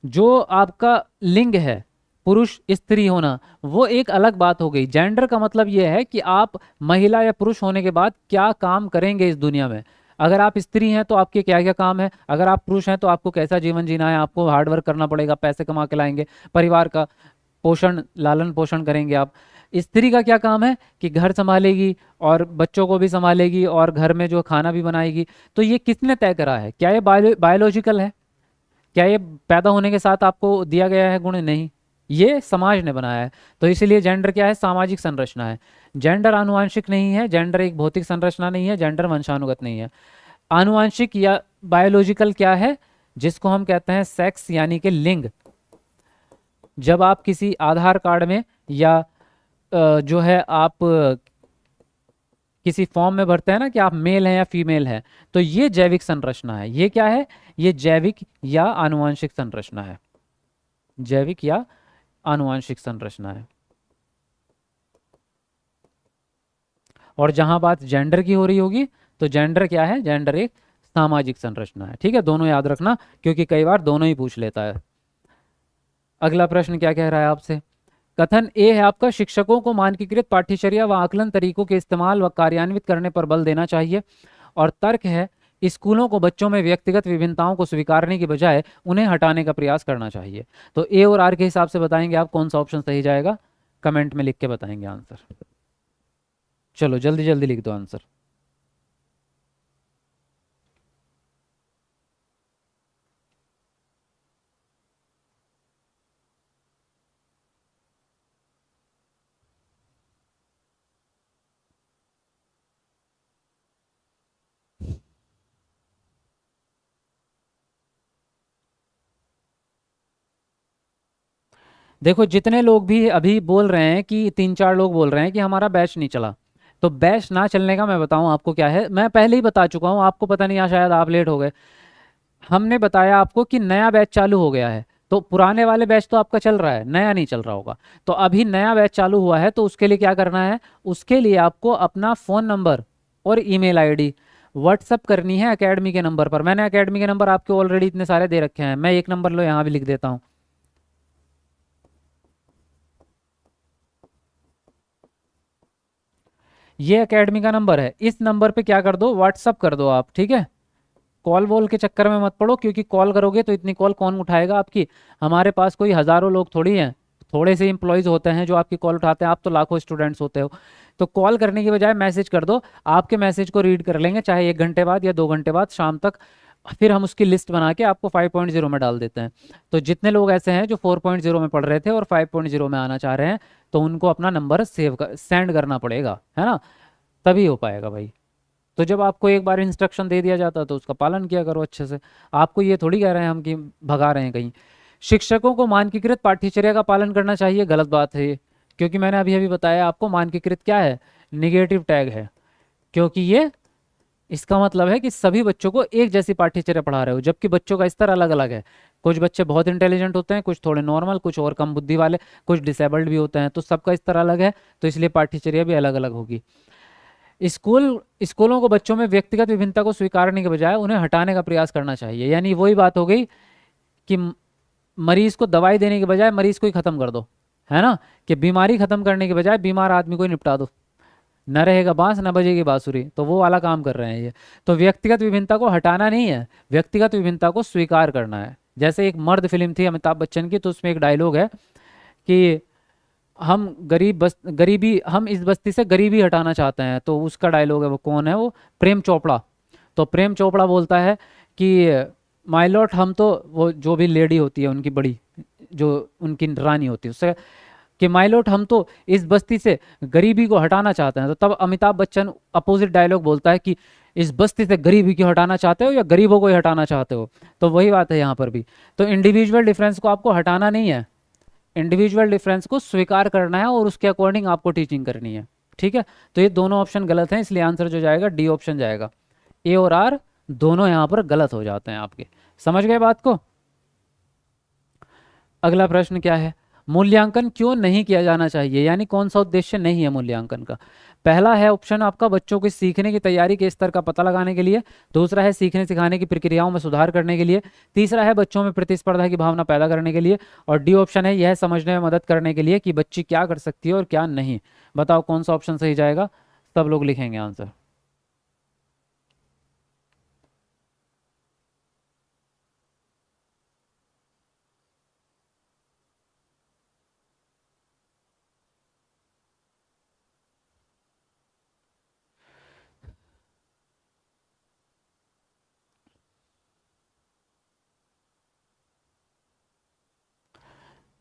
जो आपका लिंग है, पुरुष स्त्री होना, वो एक अलग बात हो गई। जेंडर का मतलब ये है कि आप महिला या पुरुष होने के बाद क्या काम करेंगे इस दुनिया में। अगर आप स्त्री हैं तो आपके क्या क्या काम है, अगर आप पुरुष हैं तो आपको कैसा जीवन जीना है, आपको हार्डवर्क करना पड़ेगा, पैसे कमा के लाएंगे, परिवार का पोषण, लालन पोषण करेंगे आप। स्त्री का क्या काम है कि घर संभालेगी और बच्चों को भी संभालेगी और घर में जो खाना भी बनाएगी। तो ये किसने तय करा है? क्या ये बायोलॉजिकल है? क्या ये पैदा होने के साथ आपको दिया गया है गुण? नहीं, ये समाज ने बनाया है। तो इसीलिए जेंडर क्या है? सामाजिक संरचना है। जेंडर आनुवांशिक नहीं है, जेंडर एक भौतिक संरचना नहीं है, जेंडर वंशानुगत नहीं है। आनुवांशिक या बायोलॉजिकल क्या है? जिसको हम कहते हैं सेक्स, यानी कि लिंग। जब आप किसी आधार कार्ड में या जो है आप किसी फॉर्म में भरते हैं ना कि आप मेल हैं या फीमेल हैं, तो ये जैविक संरचना है। ये क्या है? ये जैविक या आनुवांशिक संरचना है, जैविक या आनुवांशिक संरचना है। और जहां बात जेंडर की हो रही होगी तो जेंडर क्या है? जेंडर एक सामाजिक संरचना है। ठीक है, दोनों याद रखना क्योंकि कई बार दोनों ही पूछ लेता है। अगला प्रश्न क्या कह रहा है आपसे? कथन ए है आपका, शिक्षकों को मानकीकृत पाठ्यचर्या व आकलन तरीकों के इस्तेमाल व कार्यान्वित करने पर बल देना चाहिए। और तर्क है, स्कूलों को बच्चों में व्यक्तिगत विभिन्नताओं को स्वीकारने की बजाय उन्हें हटाने का प्रयास करना चाहिए। तो ए और आर के हिसाब से बताएंगे आप कौन सा ऑप्शन सही जाएगा, कमेंट में लिख के बताएंगे आंसर। चलो जल्दी जल्दी लिख दो आंसर। देखो जितने लोग भी अभी बोल रहे हैं कि 3-4 लोग बोल रहे हैं कि हमारा बैच नहीं चला, तो बैच ना चलने का मैं बताऊं आपको क्या है, मैं पहले ही बता चुका हूं आपको, पता नहीं, या शायद आप लेट हो गए। हमने बताया आपको कि नया बैच चालू हो गया है, तो पुराने वाले बैच तो आपका चल रहा है, नया नहीं चल रहा होगा। तो अभी नया बैच चालू हुआ है, तो उसके लिए क्या करना है, उसके लिए आपको अपना फ़ोन नंबर और ईमेल आईडी व्हाट्सअप करनी है एकेडमी के नंबर पर। मैंने एकेडमी के नंबर आपके ऑलरेडी इतने सारे दे रखे हैं, मैं एक नंबर लो यहाँ भी लिख देता हूँ। ये एकेडमी का नंबर है, इस नंबर पे क्या कर दो, व्हाट्सअप कर दो आप, ठीक है। कॉल वॉल के चक्कर में मत पड़ो, क्योंकि कॉल करोगे तो इतनी कॉल कौन उठाएगा आपकी। हमारे पास कोई हज़ारों लोग थोड़ी हैं, थोड़े से एम्प्लॉयज़ होते हैं जो आपकी कॉल उठाते हैं, आप तो लाखों स्टूडेंट्स होते हो। तो कॉल करने की बजाय मैसेज कर दो, आपके मैसेज को रीड कर लेंगे, चाहे 1 घंटे बाद या 2 घंटे बाद शाम तक। फिर हम उसकी लिस्ट बना के आपको 5.0 में डाल देते हैं। तो जितने लोग ऐसे हैं जो 4.0 में पढ़ रहे थे और 5.0 में आना चाह रहे हैं, तो उनको अपना नंबर सेंड करना पड़ेगा, है ना, तभी हो पाएगा भाई। तो जब आपको एक बार इंस्ट्रक्शन दे दिया जाता है तो उसका पालन किया करो अच्छे से। आपको ये थोड़ी कह रहे हैं हम कि भगा रहे हैं कहीं। शिक्षकों को मानकीकृत पाठ्यचर्या का पालन करना चाहिए, गलत बात है ये, क्योंकि मैंने अभी अभी बताया आपको मानकीकृत क्या है, निगेटिव टैग है। क्योंकि ये इसका मतलब है कि सभी बच्चों को एक जैसी पाठ्यचर्या पढ़ा रहे हो, जबकि बच्चों का स्तर अलग अलग है। कुछ बच्चे बहुत इंटेलिजेंट होते हैं, कुछ थोड़े नॉर्मल, कुछ और कम बुद्धि वाले, कुछ डिसेबल्ड भी होते हैं, तो सबका स्तर अलग है, तो इसलिए पाठ्यचर्या भी अलग अलग होगी। स्कूलों को बच्चों में व्यक्तिगत विभिन्नता को स्वीकारने के बजाय उन्हें हटाने का प्रयास करना चाहिए। यानी वही बात हो गई कि मरीज को दवाई देने के बजाय मरीज को ही खत्म कर दो, है ना, कि बीमारी खत्म करने के बजाय बीमार आदमी को ही निपटा दो। न रहेगा बांस न बजेगी बांसुरी, तो वो वाला काम कर रहे हैं ये। तो व्यक्तिगत विभिन्नता को हटाना नहीं है, व्यक्तिगत विभिन्नता को स्वीकार करना है। जैसे एक मर्द फिल्म थी अमिताभ बच्चन की, तो उसमें एक डायलॉग है कि हम गरीबी, हम इस बस्ती से गरीबी हटाना चाहते हैं। तो उसका डायलॉग है, वो कौन है, वो प्रेम चोपड़ा। तो प्रेम चोपड़ा बोलता है कि माय लॉर्ड, हम तो, वो जो भी लेडी होती है उनकी बड़ी, जो उनकी रानी होती है, उससे कि माय लॉर्ड हम तो इस बस्ती से गरीबी को हटाना चाहते हैं। तो तब अमिताभ बच्चन अपोजिट डायलॉग बोलता है कि इस बस्ती से गरीबी क्यों हटाना चाहते हो या गरीबों को ही हटाना चाहते हो। तो वही बात है यहाँ पर भी। तो इंडिविजुअल डिफरेंस को आपको हटाना नहीं है, इंडिविजुअल डिफरेंस को स्वीकार करना है और उसके अकॉर्डिंग आपको टीचिंग करनी है, ठीक है। तो ये दोनों ऑप्शन गलत हैं, इसलिए आंसर जो जाएगा डी ऑप्शन जाएगा। ए और आर दोनों यहाँ पर गलत हो जाते हैं आपके। समझ गए बात को। अगला प्रश्न क्या है, मूल्यांकन क्यों नहीं किया जाना चाहिए, यानी कौन सा उद्देश्य नहीं है मूल्यांकन का। पहला है ऑप्शन आपका बच्चों की सीखने की तैयारी के स्तर का पता लगाने के लिए। दूसरा है सीखने सिखाने की प्रक्रियाओं में सुधार करने के लिए। तीसरा है बच्चों में प्रतिस्पर्धा की भावना पैदा करने के लिए। और डी ऑप्शन है यह समझने में मदद करने के लिए कि बच्ची क्या कर सकती है और क्या नहीं। बताओ कौन सा ऑप्शन सही जाएगा, सब लोग लिखेंगे आंसर।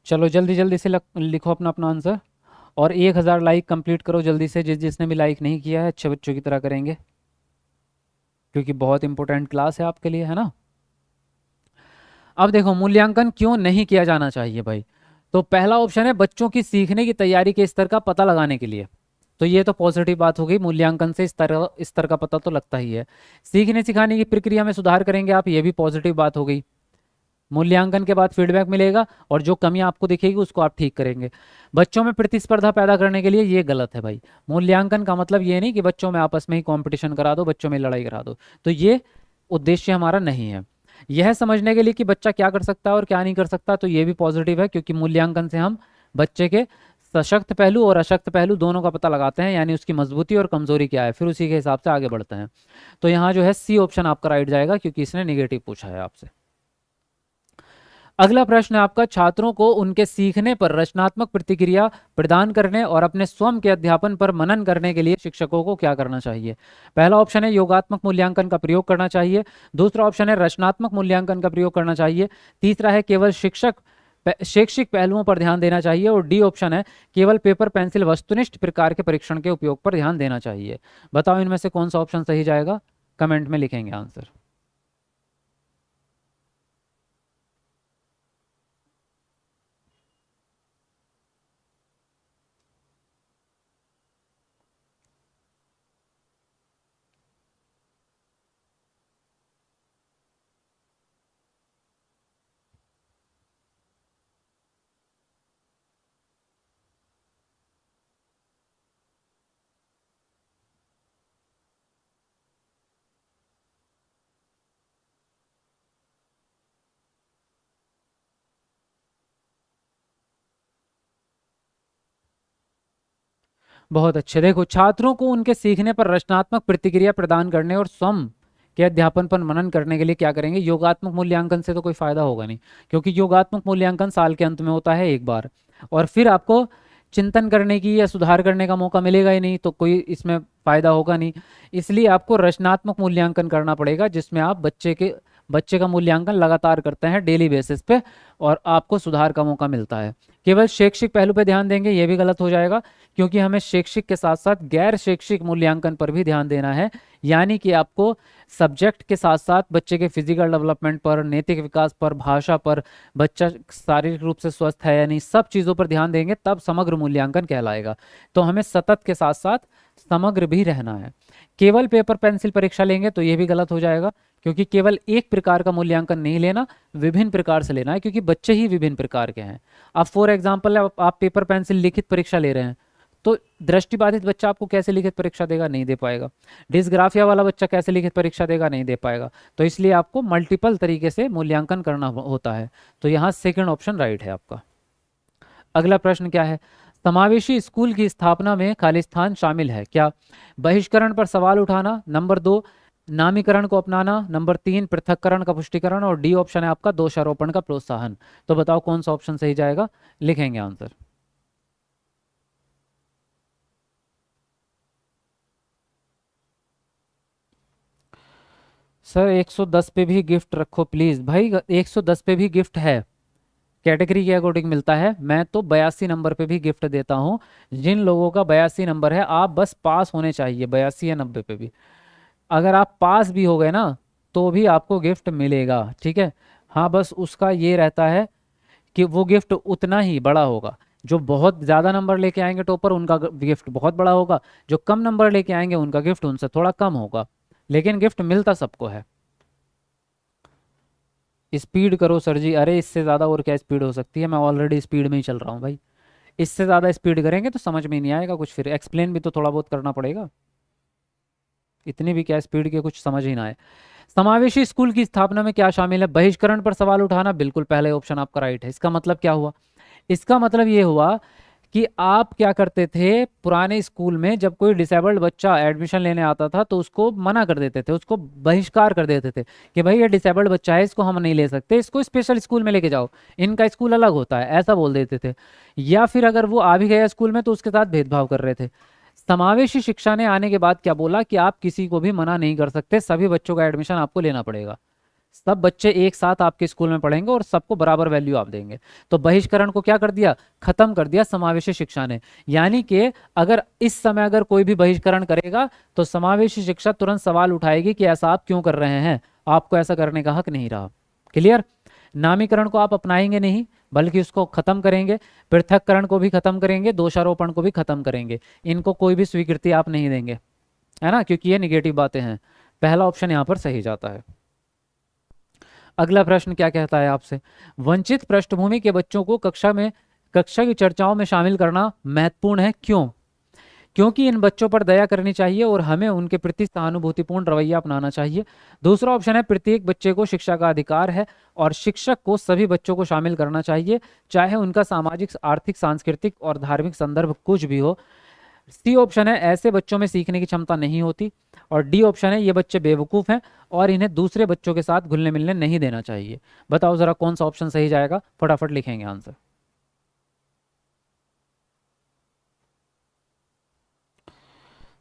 चलो जल्दी जल्दी से लिखो अपना अपना आंसर, और 1,000 लाइक कंप्लीट करो जल्दी से, जिसने भी लाइक नहीं किया है अच्छे बच्चों की तरह करेंगे, क्योंकि बहुत इंपॉर्टेंट क्लास है आपके लिए, है ना। अब देखो मूल्यांकन क्यों नहीं किया जाना चाहिए भाई। तो पहला ऑप्शन है बच्चों की सीखने की तैयारी के स्तर का पता लगाने के लिए। तो ये तो पॉजिटिव बात हो गई, मूल्यांकन से स्तर का पता तो लगता ही है। सीखने सिखाने की प्रक्रिया में सुधार करेंगे आप, ये भी पॉजिटिव बात हो गई। मूल्यांकन के बाद फीडबैक मिलेगा और जो कमी आपको दिखेगी उसको आप ठीक करेंगे। बच्चों में प्रतिस्पर्धा पैदा करने के लिए, ये गलत है भाई। मूल्यांकन का मतलब ये नहीं कि बच्चों में आपस में ही कंपटीशन करा दो, बच्चों में लड़ाई करा दो, तो ये उद्देश्य हमारा नहीं है। यह समझने के लिए कि बच्चा क्या कर सकता है और क्या नहीं कर सकता, तो ये भी पॉजिटिव है, क्योंकि मूल्यांकन से हम बच्चे के सशक्त पहलू और अशक्त पहलू दोनों का पता लगाते हैं, यानी उसकी मजबूती और कमजोरी क्या है, फिर उसी के हिसाब से आगे बढ़ते हैं। तो यहाँ जो है सी ऑप्शन आपका राइट जाएगा, क्योंकि इसने निगेटिव पूछा है आपसे। अगला प्रश्न है आपका, छात्रों को उनके सीखने पर रचनात्मक प्रतिक्रिया प्रदान करने और अपने स्वयं के अध्यापन पर मनन करने के लिए शिक्षकों को क्या करना चाहिए। पहला ऑप्शन है योगात्मक मूल्यांकन का प्रयोग करना चाहिए, दूसरा ऑप्शन है रचनात्मक मूल्यांकन का प्रयोग करना चाहिए, तीसरा है केवल शैक्षिक पहलुओं पर ध्यान देना चाहिए, और डी ऑप्शन है केवल पेपर पेंसिल वस्तुनिष्ठ प्रकार के परीक्षण के उपयोग पर ध्यान देना चाहिए। बताओ इनमें से कौन सा ऑप्शन सही जाएगा, कमेंट में लिखेंगे आंसर। बहुत अच्छे। देखो, छात्रों को उनके सीखने पर रचनात्मक प्रतिक्रिया प्रदान करने और स्वयं के अध्यापन पर मनन करने के लिए क्या करेंगे। योगात्मक मूल्यांकन से तो कोई फायदा होगा नहीं, क्योंकि योगात्मक मूल्यांकन साल के अंत में होता है एक बार, और फिर आपको चिंतन करने की या सुधार करने का मौका मिलेगा ही नहीं, तो कोई इसमें फायदा होगा नहीं। इसलिए आपको रचनात्मक मूल्यांकन करना पड़ेगा, जिसमें आप बच्चे का मूल्यांकन लगातार करते हैं डेली बेसिस पे, और आपको सुधार का मौका मिलता है। केवल शैक्षिक पहलू पे ध्यान देंगे ये भी गलत हो जाएगा, क्योंकि हमें शैक्षिक के साथ साथ गैर शैक्षिक मूल्यांकन पर भी ध्यान देना है। यानी कि आपको सब्जेक्ट के साथ साथ बच्चे के फिजिकल डेवलपमेंट पर, नैतिक विकास पर, भाषा पर, बच्चा शारीरिक रूप से स्वस्थ है या नहीं, सब चीज़ों पर ध्यान देंगे, तब समग्र मूल्यांकन कहलाएगा। तो हमें सतत के साथ साथ समग्र भी रहना है। केवल पेपर पेंसिल परीक्षा लेंगे तो ये भी गलत हो जाएगा, क्योंकि केवल एक प्रकार का मूल्यांकन नहीं लेना, विभिन्न प्रकार से लेना है, क्योंकि बच्चे ही विभिन्न प्रकार के हैं। अब फॉर एग्जाम्पल आप पेपर पेंसिल लिखित परीक्षा ले रहे हैं, तो दृष्टिबाधित बच्चा आपको कैसे लिखित परीक्षा देगा, नहीं दे पाएगा। डिस्ग्राफिया वाला बच्चा कैसे लिखित परीक्षा देगा, नहीं दे पाएगा। तो इसलिए आपको मल्टीपल तरीके से मूल्यांकन करना होता है। तो यहाँ सेकंड ऑप्शन राइट है आपका। अगला प्रश्न क्या है, समावेशी स्कूल की स्थापना में खालिस्तान शामिल है क्या। बहिष्करण पर सवाल उठाना, नंबर 2 नामीकरण को अपनाना, नंबर 3 पृथक्करण का पुष्टिकरण, और डी ऑप्शन है आपका दोषारोपण का प्रोत्साहन। तो बताओ कौन सा ऑप्शन सही जाएगा, लिखेंगे आंसर। सर 110 पे भी गिफ्ट रखो प्लीज भाई, 110 पे भी गिफ्ट है, कैटेगरी के अकॉर्डिंग मिलता है। मैं तो 82 नंबर पे भी गिफ्ट देता हूँ। जिन लोगों का 82 नंबर है, आप बस पास होने चाहिए 82 या 90 पे भी। अगर आप पास भी हो गए ना, तो भी आपको गिफ्ट मिलेगा, ठीक है। हाँ, बस उसका ये रहता है कि वो गिफ्ट उतना ही बड़ा होगा। जो बहुत ज़्यादा नंबर लेके आएंगे टॉपर, उनका गिफ्ट बहुत बड़ा होगा। जो कम नंबर लेके आएंगे उनका गिफ्ट उनसे थोड़ा कम होगा, लेकिन गिफ्ट मिलता सबको है। स्पीड करो सर जी। अरे इससे ज़्यादा और क्या स्पीड हो सकती है, मैं ऑलरेडी स्पीड में ही चल रहा हूँ भाई। इससे ज़्यादा स्पीड करेंगे तो समझ में नहीं आएगा कुछ, फिर एक्सप्लेन भी तो थोड़ा बहुत करना पड़ेगा। इतनी भी क्या स्पीड के कुछ समझ ही ना आए। समावेशी स्कूल की स्थापना में क्या शामिल है। बहिष्करण पर सवाल उठाना, बिल्कुल पहले ऑप्शन आपका राइट है। इसका मतलब क्या हुआ, इसका मतलब ये हुआ कि आप क्या करते थे पुराने स्कूल में, जब कोई डिसेबल्ड बच्चा एडमिशन लेने आता था तो उसको मना कर देते थे, उसको बहिष्कार कर देते थे कि भाई ये डिसेबल्ड बच्चा है, इसको हम नहीं ले सकते, इसको स्पेशल स्कूल में लेके जाओ, इनका स्कूल अलग होता है, ऐसा बोल देते थे। या फिर अगर वो आ भी गया स्कूल में तो उसके साथ भेदभाव कर रहे थे। समावेशी शिक्षा ने आने के बाद क्या बोला कि आप किसी को भी मना नहीं कर सकते, सभी बच्चों का एडमिशन आपको लेना पड़ेगा। सब बच्चे एक साथ आपके स्कूल में पढ़ेंगे और सबको बराबर वैल्यू आप देंगे। तो बहिष्करण को क्या कर दिया, खत्म कर दिया समावेशी शिक्षा ने। यानी कि अगर इस समय अगर कोई भी बहिष्करण करेगा तो समावेशी शिक्षा तुरंत सवाल उठाएगी कि ऐसा आप क्यों कर रहे हैं, आपको ऐसा करने का हक नहीं रहा। क्लियर। नामीकरण को आप अपनाएंगे नहीं, बल्कि उसको खत्म करेंगे। पृथक्करण को भी खत्म करेंगे, दोषारोपण को भी खत्म करेंगे। इनको कोई भी स्वीकृति आप नहीं देंगे, है ना, क्योंकि ये निगेटिव बातें हैं। पहला ऑप्शन यहाँ पर सही जाता है। अगला प्रश्न क्या कहता है आपसे, वंचित पृष्ठभूमि के बच्चों को कक्षा की चर्चाओं में शामिल करना महत्वपूर्ण है, क्यों। क्योंकि इन बच्चों पर दया करनी चाहिए और हमें उनके प्रति सहानुभूतिपूर्ण रवैया अपनाना चाहिए। दूसरा ऑप्शन है प्रत्येक बच्चे को शिक्षा का अधिकार है और शिक्षक को सभी बच्चों को शामिल करना चाहिए, चाहे उनका सामाजिक, आर्थिक, सांस्कृतिक और धार्मिक संदर्भ कुछ भी हो। सी ऑप्शन है ऐसे बच्चों में सीखने की क्षमता नहीं होती, और डी ऑप्शन है ये बच्चे बेवकूफ़ हैं और इन्हें दूसरे बच्चों के साथ घुलने मिलने नहीं देना चाहिए। बताओ ज़रा कौन सा ऑप्शन सही जाएगा, फटाफट लिखेंगे आंसर।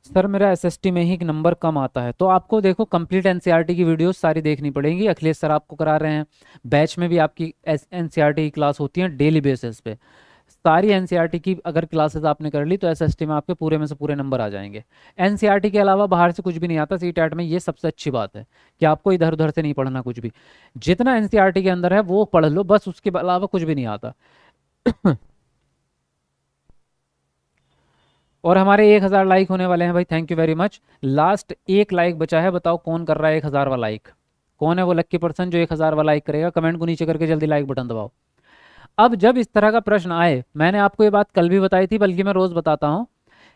सर मेरा एसएसटी में ही एक नंबर कम आता है, तो आपको देखो कंप्लीट एनसीईआरटी की वीडियोस सारी देखनी पड़ेंगी। अखिलेश सर आपको करा रहे हैं, बैच में भी आपकी एनसीईआरटी की क्लास होती है डेली बेसिस पे। सारी एनसीईआरटी की अगर क्लासेस आपने कर ली तो एसएसटी में आपके पूरे में से पूरे नंबर आ जाएंगे। एनसीईआरटी के अलावा बाहर से कुछ भी नहीं आता सीटेट में, ये सबसे अच्छी बात है कि आपको इधर उधर से नहीं पढ़ना कुछ भी। जितना एनसीईआरटी के अंदर है वो पढ़ लो बस, उसके अलावा कुछ भी नहीं आता। और हमारे 1000 लाइक होने वाले हैं भाई, thank you very much. Last एक लाइक बचा है, बताओ कौन कर रहा है 1000 वाला लाइक? कौन है वो लक्की पर्सन जो 1000 वाला लाइक करेगा? कमेंट को नीचे करके जल्दी लाइक बटन दबाओ। अब जब इस तरह का प्रश्न आए, मैंने आपको ये बात कल भी बताई थी, बल्कि मैं रोज बताता हूँ,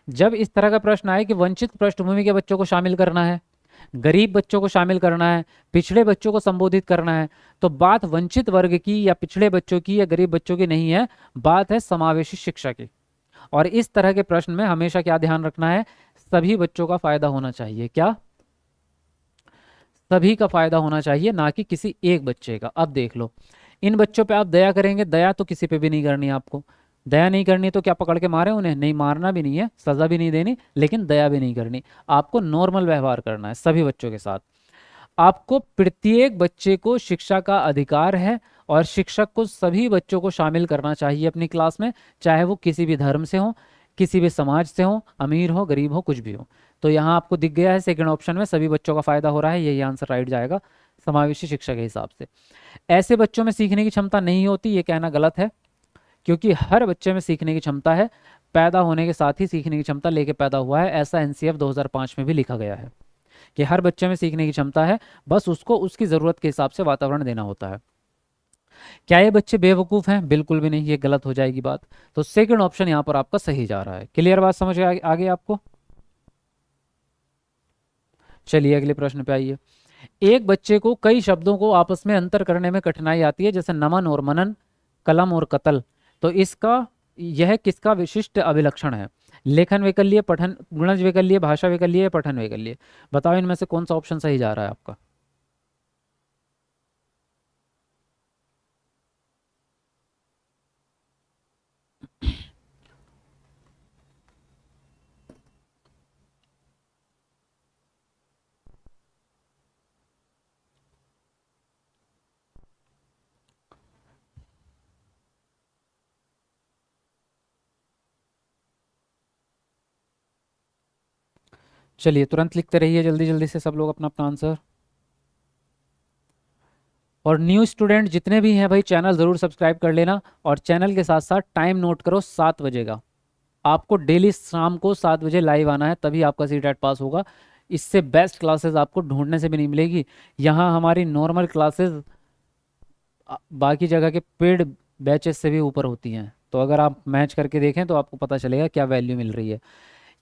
जब इस तरह का प्रश्न आए कि वंचित पृष्ठभूमि के बच्चों को शामिल करना है, गरीब बच्चों को शामिल करना है, पिछड़े बच्चों को संबोधित करना है, तो बात वंचित वर्ग की या पिछड़े बच्चों की या गरीब बच्चों की नहीं है, बात है समावेशी शिक्षा की। और इस तरह के प्रश्न में हमेशा क्या ध्यान रखना है, सभी बच्चों का फायदा होना चाहिए। क्या? सभी का फायदा होना चाहिए, ना कि किसी एक बच्चे का। अब देख लो, इन बच्चों पे आप दया करेंगे, दया तो किसी पे भी नहीं करनी आपको। दया नहीं करनी तो क्या पकड़ के मारे उन्हें? नहीं, मारना भी नहीं है, सजा भी नहीं देनी, लेकिन दया भी नहीं करनी। आपको नॉर्मल व्यवहार करना है सभी बच्चों के साथ। आपको प्रत्येक बच्चे को शिक्षा का अधिकार है और शिक्षक को सभी बच्चों को शामिल करना चाहिए अपनी क्लास में, चाहे वो किसी भी धर्म से हो, किसी भी समाज से हो, अमीर हो, गरीब हो, कुछ भी हो। तो यहाँ आपको दिख गया है सेकंड ऑप्शन में सभी बच्चों का फायदा हो रहा है, यही आंसर राइट जाएगा समावेशी शिक्षा के हिसाब से। ऐसे बच्चों में सीखने की क्षमता नहीं होती, ये कहना गलत है, क्योंकि हर बच्चे में सीखने की क्षमता है। पैदा होने के साथ ही सीखने की क्षमता लेके पैदा हुआ है, ऐसा एनसीएफ 2005 में भी लिखा गया है कि हर बच्चे में सीखने की क्षमता है, बस उसको उसकी ज़रूरत के हिसाब से वातावरण देना होता है। क्या ये बच्चे बेवकूफ़ हैं? बिल्कुल भी नहीं, ये गलत हो जाएगी बात। तो सेकंड ऑप्शन यहाँ पर आपका सही जा रहा है। क्लियर बात समझ आगे आपको? चलिए अगले प्रश्न पे आइए। एक बच्चे को कई शब्दों को आपस में अंतर करने में कठिनाई आती है, जैसे नमन और मनन, कलम और कतल। तो इसका यह किसका विशिष्ट अभिलक्षण है? लेखन वैकल्य, पठन गुणज वैकल्य, भाषा वैकल्य या पठन वैकल्य? बताओ इनमें से कौन सा ऑप्शन सही जा रहा है आपका? चलिए तुरंत लिखते रहिए जल्दी जल्दी से सब लोग अपना अपना आंसर। और न्यू स्टूडेंट जितने भी हैं भाई, चैनल ज़रूर सब्सक्राइब कर लेना, और चैनल के साथ साथ टाइम नोट करो 7 बजे का। आपको डेली शाम को 7 बजे लाइव आना है, तभी आपका सीटेट पास होगा। इससे बेस्ट क्लासेस आपको ढूंढने से भी नहीं मिलेगी। यहाँ हमारी नॉर्मल क्लासेस बाकी जगह के पेड बैचेस से भी ऊपर होती हैं, तो अगर आप मैच करके देखें तो आपको पता चलेगा क्या वैल्यू मिल रही है।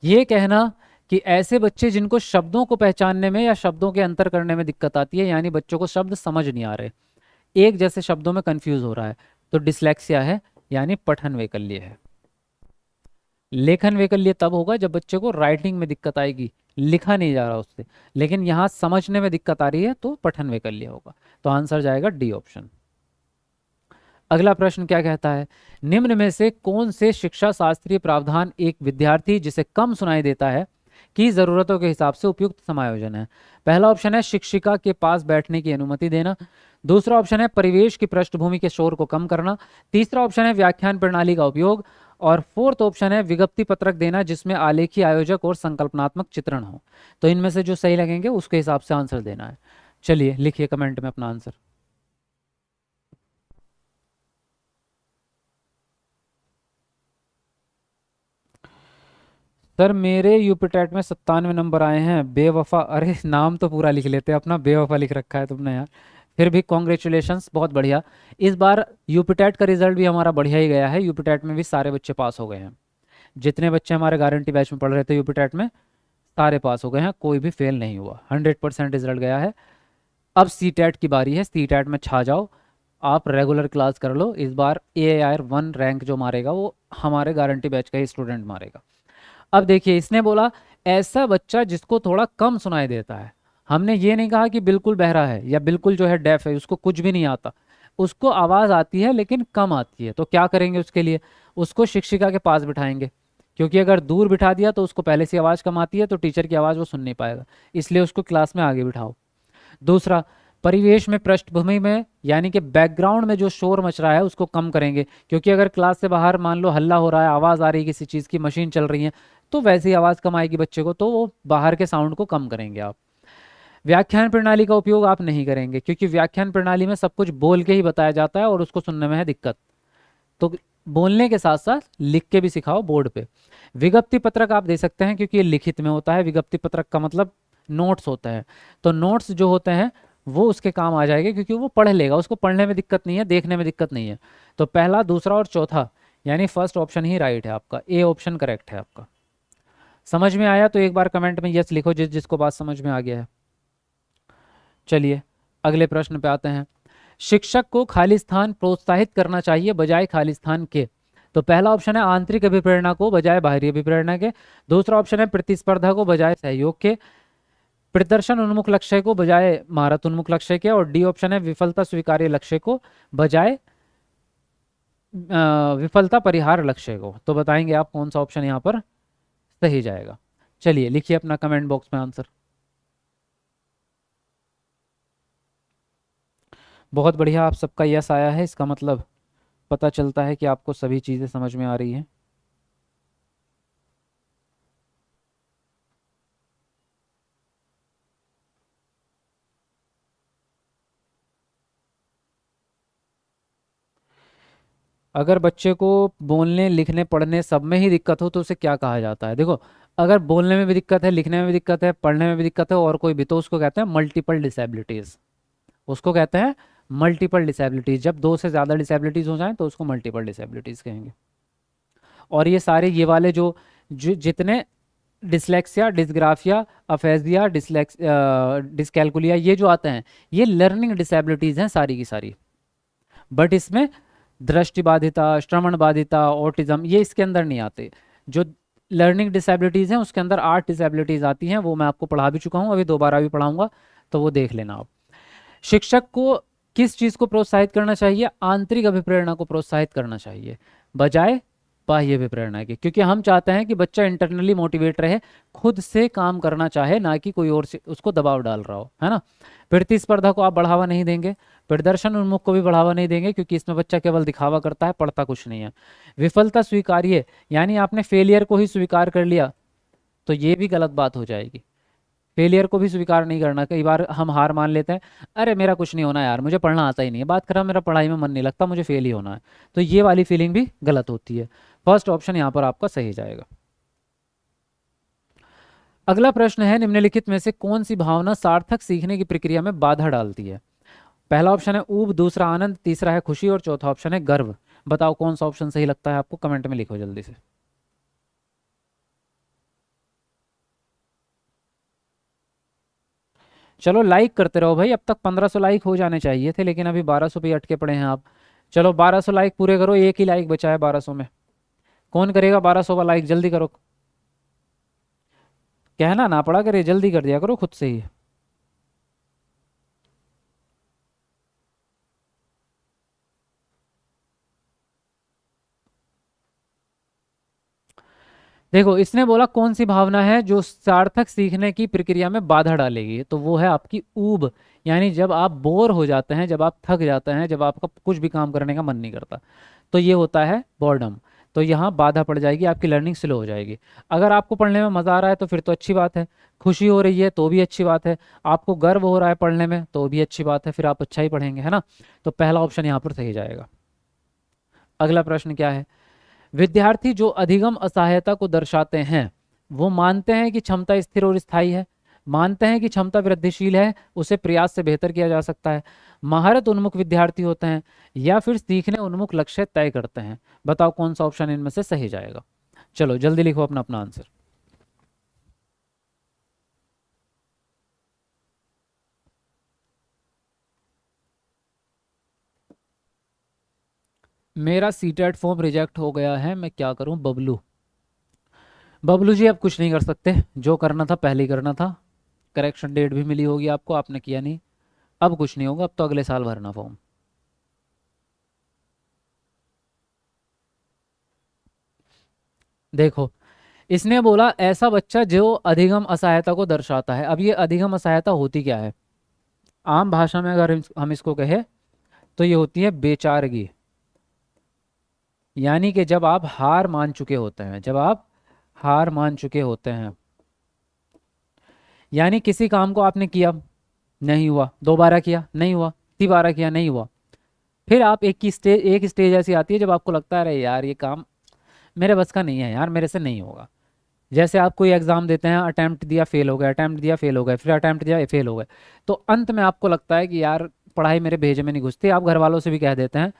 ये कहना कि ऐसे बच्चे जिनको शब्दों को पहचानने में या शब्दों के अंतर करने में दिक्कत आती है, यानी बच्चों को शब्द समझ नहीं आ रहे, एक जैसे शब्दों में कंफ्यूज हो रहा है, तो डिसलेक्सिया है, यानी पठन वैकल्य है। लेखन वैकल्य तब होगा जब बच्चे को राइटिंग में दिक्कत आएगी, लिखा नहीं जा रहा उससे, लेकिन यहाँ समझने में दिक्कत आ रही है, तो पठन वैकल्य होगा। तो आंसर जाएगा डी ऑप्शन। अगला प्रश्न क्या कहता है? निम्न में से कौन से शिक्षा शास्त्रीय प्रावधान एक विद्यार्थी जिसे कम सुनाई देता है की जरूरतों के हिसाब से उपयुक्त समायोजन है? पहला ऑप्शन है शिक्षिका के पास बैठने की अनुमति देना, दूसरा ऑप्शन है परिवेश की पृष्ठभूमि के शोर को कम करना, तीसरा ऑप्शन है व्याख्यान प्रणाली का उपयोग, और फोर्थ ऑप्शन है विज्ञप्ति पत्रक देना जिसमें आलेखी आयोजक और संकल्पनात्मक चित्रण हो। तो इनमें से जो सही लगेंगे उसके हिसाब से आंसर देना है। चलिए लिखिए कमेंट में अपना आंसर। सर मेरे यूपीटेट में 97 नंबर आए हैं। बेवफा, अरे नाम तो पूरा लिख लेते अपना, बेवफा लिख रखा है तुमने यार। फिर भी कॉन्ग्रेचुलेशंस, बहुत बढ़िया। इस बार यूपीटेट का रिजल्ट भी हमारा बढ़िया ही गया है, यूपीटेट में भी सारे बच्चे पास हो गए हैं। जितने बच्चे हमारे गारंटी बैच में पढ़ रहे थे यूपीटेट में, सारे पास हो गए हैं, कोई भी फेल नहीं हुआ, 100% रिजल्ट गया है। अब सीटेट की बारी है, सीटेट में छा जाओ, आप रेगुलर क्लास कर लो। इस बार AAR 1 रैंक जो मारेगा वो हमारे गारंटी बैच का ही स्टूडेंट मारेगा। अब देखिए इसने बोला ऐसा बच्चा जिसको थोड़ा कम सुनाई देता है। हमने ये नहीं कहा कि बिल्कुल बहरा है या बिल्कुल जो है डेफ है, उसको कुछ भी नहीं आता। उसको आवाज आती है लेकिन कम आती है। तो क्या करेंगे उसके लिए? उसको शिक्षिका के पास बिठाएंगे, क्योंकि अगर दूर बिठा दिया तो उसको पहले से आवाज कम आती है, तो टीचर की आवाज वो सुन नहीं पाएगा। इसलिए उसको क्लास में आगे बिठाओ। दूसरा, परिवेश में, पृष्ठभूमि में, यानी कि बैकग्राउंड में जो शोर मच रहा है उसको कम करेंगे, क्योंकि अगर क्लास से बाहर मान लो हल्ला हो रहा है, आवाज आ रही है किसी चीज की, मशीन चल रही है, तो वैसे ही आवाज कम आएगी बच्चे को, तो वो बाहर के साउंड को कम करेंगे आप। व्याख्यान प्रणाली का उपयोग आप नहीं करेंगे, क्योंकि व्याख्यान प्रणाली में सब कुछ बोल के ही बताया जाता है और उसको सुनने में है दिक्कत। तो बोलने के साथ साथ लिख के भी सिखाओ बोर्ड पे। विज्ञप्ति पत्रक आप दे सकते हैं, क्योंकि ये लिखित में होता है। विज्ञप्ति पत्रक का मतलब नोट्स होता है, तो नोट्स जो होते हैं वो उसके काम आ जाएंगे, क्योंकि वो पढ़ लेगा, उसको पढ़ने में दिक्कत नहीं है, देखने में दिक्कत नहीं है। तो पहला, दूसरा और चौथा, यानी फर्स्ट ऑप्शन ही राइट है आपका, ए ऑप्शन करेक्ट है आपका। समझ में आया तो एक बार कमेंट में यस लिखो, जिसको बात समझ में आ गया है। चलिए अगले प्रश्न पे आते हैं। शिक्षक को खाली स्थान प्रोत्साहित करना चाहिए बजाय खाली स्थान के। तो पहला ऑप्शन है आंतरिक अभिप्रेरणा को बजाय बाहरी अभिप्रेरणा के। दूसरा ऑप्शन है प्रतिस्पर्धा को बजाय सहयोग के। प्रदर्शन उन्मुख लक्ष्य को बजाय महारत उन्मुख लक्ष्य के। और डी ऑप्शन है विफलता स्वीकार्य लक्ष्य को बजाय विफलता परिहार लक्ष्य को। तो बताएंगे आप कौन सा ऑप्शन यहाँ पर सही जाएगा। चलिए लिखिए अपना कमेंट बॉक्स में आंसर। बहुत बढ़िया, आप सबका यस आया है, इसका मतलब पता चलता है कि आपको सभी चीज़ें समझ में आ रही हैं। अगर बच्चे को बोलने, लिखने, पढ़ने सब में ही दिक्कत हो तो उसे क्या कहा जाता है? देखो, अगर बोलने में भी दिक्कत है, लिखने में भी दिक्कत है, पढ़ने में भी दिक्कत है और कोई भी, तो उसको कहते हैं मल्टीपल डिसेबिलिटीज़। उसको कहते हैं मल्टीपल डिसेबिलिटीज़। जब दो से ज़्यादा डिसेबिलिटीज़ हो जाएं तो उसको मल्टीपल डिसेबिलिटीज़ कहेंगे। और ये सारे ये वाले जो जितने डिसलेक्सिया, डिसग्राफिया, अफेजिया, डिसकैलकुलिया, ये जो आते हैं, ये लर्निंग डिसेबिलिटीज़ हैं सारी की सारी। बट इसमें दृष्टि बाधिता, श्रवण बाधिता, ऑटिज्म, ये इसके अंदर नहीं आते। जो लर्निंग डिसेबिलिटीज़ हैं उसके अंदर 8 डिसेबिलिटीज़ आती हैं, वो मैं आपको पढ़ा भी चुका हूँ, अभी दोबारा भी पढ़ाऊंगा, तो वो देख लेना आप। शिक्षक को किस चीज़ को प्रोत्साहित करना चाहिए? आंतरिक अभिप्रेरणा को प्रोत्साहित करना चाहिए बजाय बाह्य अभिप्रेरणा के, क्योंकि हम चाहते हैं कि बच्चा इंटरनली मोटिवेट रहे, खुद से काम करना चाहे, ना कि कोई और से उसको दबाव डाल रहा हो, है ना। प्रतिस्पर्धा को आप बढ़ावा नहीं देंगे, प्रदर्शन उन्मुख को भी बढ़ावा नहीं देंगे, क्योंकि इसमें बच्चा केवल दिखावा करता है, पढ़ता कुछ नहीं है। विफलता स्वीकार्य, यानी आपने फेलियर को ही स्वीकार कर लिया, तो ये भी गलत बात हो जाएगी। फेलियर को भी स्वीकार नहीं करना। कई बार हम हार मान लेते हैं, अरे मेरा कुछ नहीं होना यार, मुझे पढ़ना आता ही नहीं है, बात खराब, मेरा पढ़ाई में मन नहीं लगता, मुझे फेल ही होना है। तो ये वाली फीलिंग भी गलत होती है। फर्स्ट ऑप्शन यहाँ पर आपका सही जाएगा। अगला प्रश्न है, निम्नलिखित में से कौन सी भावना सार्थक सीखने की प्रक्रिया में बाधा डालती है? पहला ऑप्शन है ऊब, दूसरा आनंद, तीसरा है खुशी और चौथा ऑप्शन है गर्व। बताओ कौन सा ऑप्शन सही लगता है आपको, कमेंट में लिखो जल्दी से। चलो लाइक करते रहो भाई, अब तक 1500 लाइक हो जाने चाहिए थे, लेकिन अभी 1200 पे ही अटके पड़े हैं आप। चलो 1200 लाइक पूरे करो, एक ही लाइक बचा है 1200 में। कौन करेगा 1200 वाला लाइक? जल्दी करो, कहना ना पड़ा करे, जल्दी कर दिया करो खुद से ही। देखो इसने बोला कौन सी भावना है जो सार्थक सीखने की प्रक्रिया में बाधा डालेगी, तो वो है आपकी ऊब। यानी जब आप बोर हो जाते हैं, जब आप थक जाते हैं, जब आपका कुछ भी काम करने का मन नहीं करता, तो ये होता है बोर्डम। तो यहाँ बाधा पड़ जाएगी, आपकी लर्निंग स्लो हो जाएगी। अगर आपको पढ़ने में मज़ा आ रहा है तो फिर तो अच्छी बात है, खुशी हो रही है तो भी अच्छी बात है, आपको गर्व हो रहा है पढ़ने में तो भी अच्छी बात है, फिर आप अच्छा ही पढ़ेंगे, है ना। तो पहला ऑप्शन यहाँ पर सही जाएगा। अगला प्रश्न क्या है? विद्यार्थी जो अधिगम असहायता को दर्शाते हैं वो मानते हैं कि क्षमता स्थिर और स्थायी है, मानते हैं कि क्षमता वृद्धिशील है, उसे प्रयास से बेहतर किया जा सकता है, महारत उन्मुख विद्यार्थी होते हैं, या फिर सीखने उन्मुख लक्ष्य तय करते हैं। बताओ कौन सा ऑप्शन इनमें से सही जाएगा। चलो जल्दी लिखो अपना अपना आंसर। मेरा सीटेट फॉर्म रिजेक्ट हो गया है, मैं क्या करूं बबलू? बबलू जी अब कुछ नहीं कर सकते, जो करना था पहले ही करना था। करेक्शन डेट भी मिली होगी आपको, आपने किया नहीं। अब कुछ नहीं होगा, अब तो अगले साल भरना फॉर्म। देखो, इसने बोला ऐसा बच्चा जो अधिगम असहायता को दर्शाता है। अब ये अधिगम असहायता होती क्या है? आम भाषा में अगर हम इसको कहे तो ये होती है बेचारगी। यानी कि जब आप हार मान चुके होते हैं, जब आप हार मान चुके होते हैं, यानी किसी काम को आपने किया, नहीं हुआ, दोबारा किया नहीं हुआ, तिबारा किया नहीं हुआ, फिर आप एक स्टेज ऐसी आती है जब आपको लगता है अरे यार ये काम मेरे बस का नहीं है यार, मेरे से नहीं होगा। जैसे आप कोई एग्जाम देते हैं, अटेम्प्ट दिया फेल हो गए, अटेम्प्ट दिया फेल हो गए, फिर अटेम्प्ट दिया फेल हो गए, तो अंत में आपको लगता है कि यार पढ़ाई मेरे भेजे में नहीं घुसती। आप घर वालों से भी कह देते हैं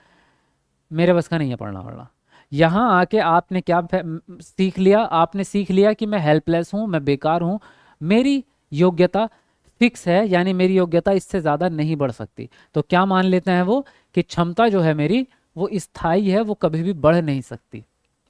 मेरे बस का नहीं है पढ़ना वढ़ना। यहाँ आके आपने क्या सीख लिया? आपने सीख लिया कि मैं हेल्पलेस हूँ, मैं बेकार हूँ, मेरी योग्यता फिक्स है, यानी मेरी योग्यता इससे ज़्यादा नहीं बढ़ सकती। तो क्या मान लेते हैं वो कि क्षमता जो है मेरी वो स्थायी है, वो कभी भी बढ़ नहीं सकती।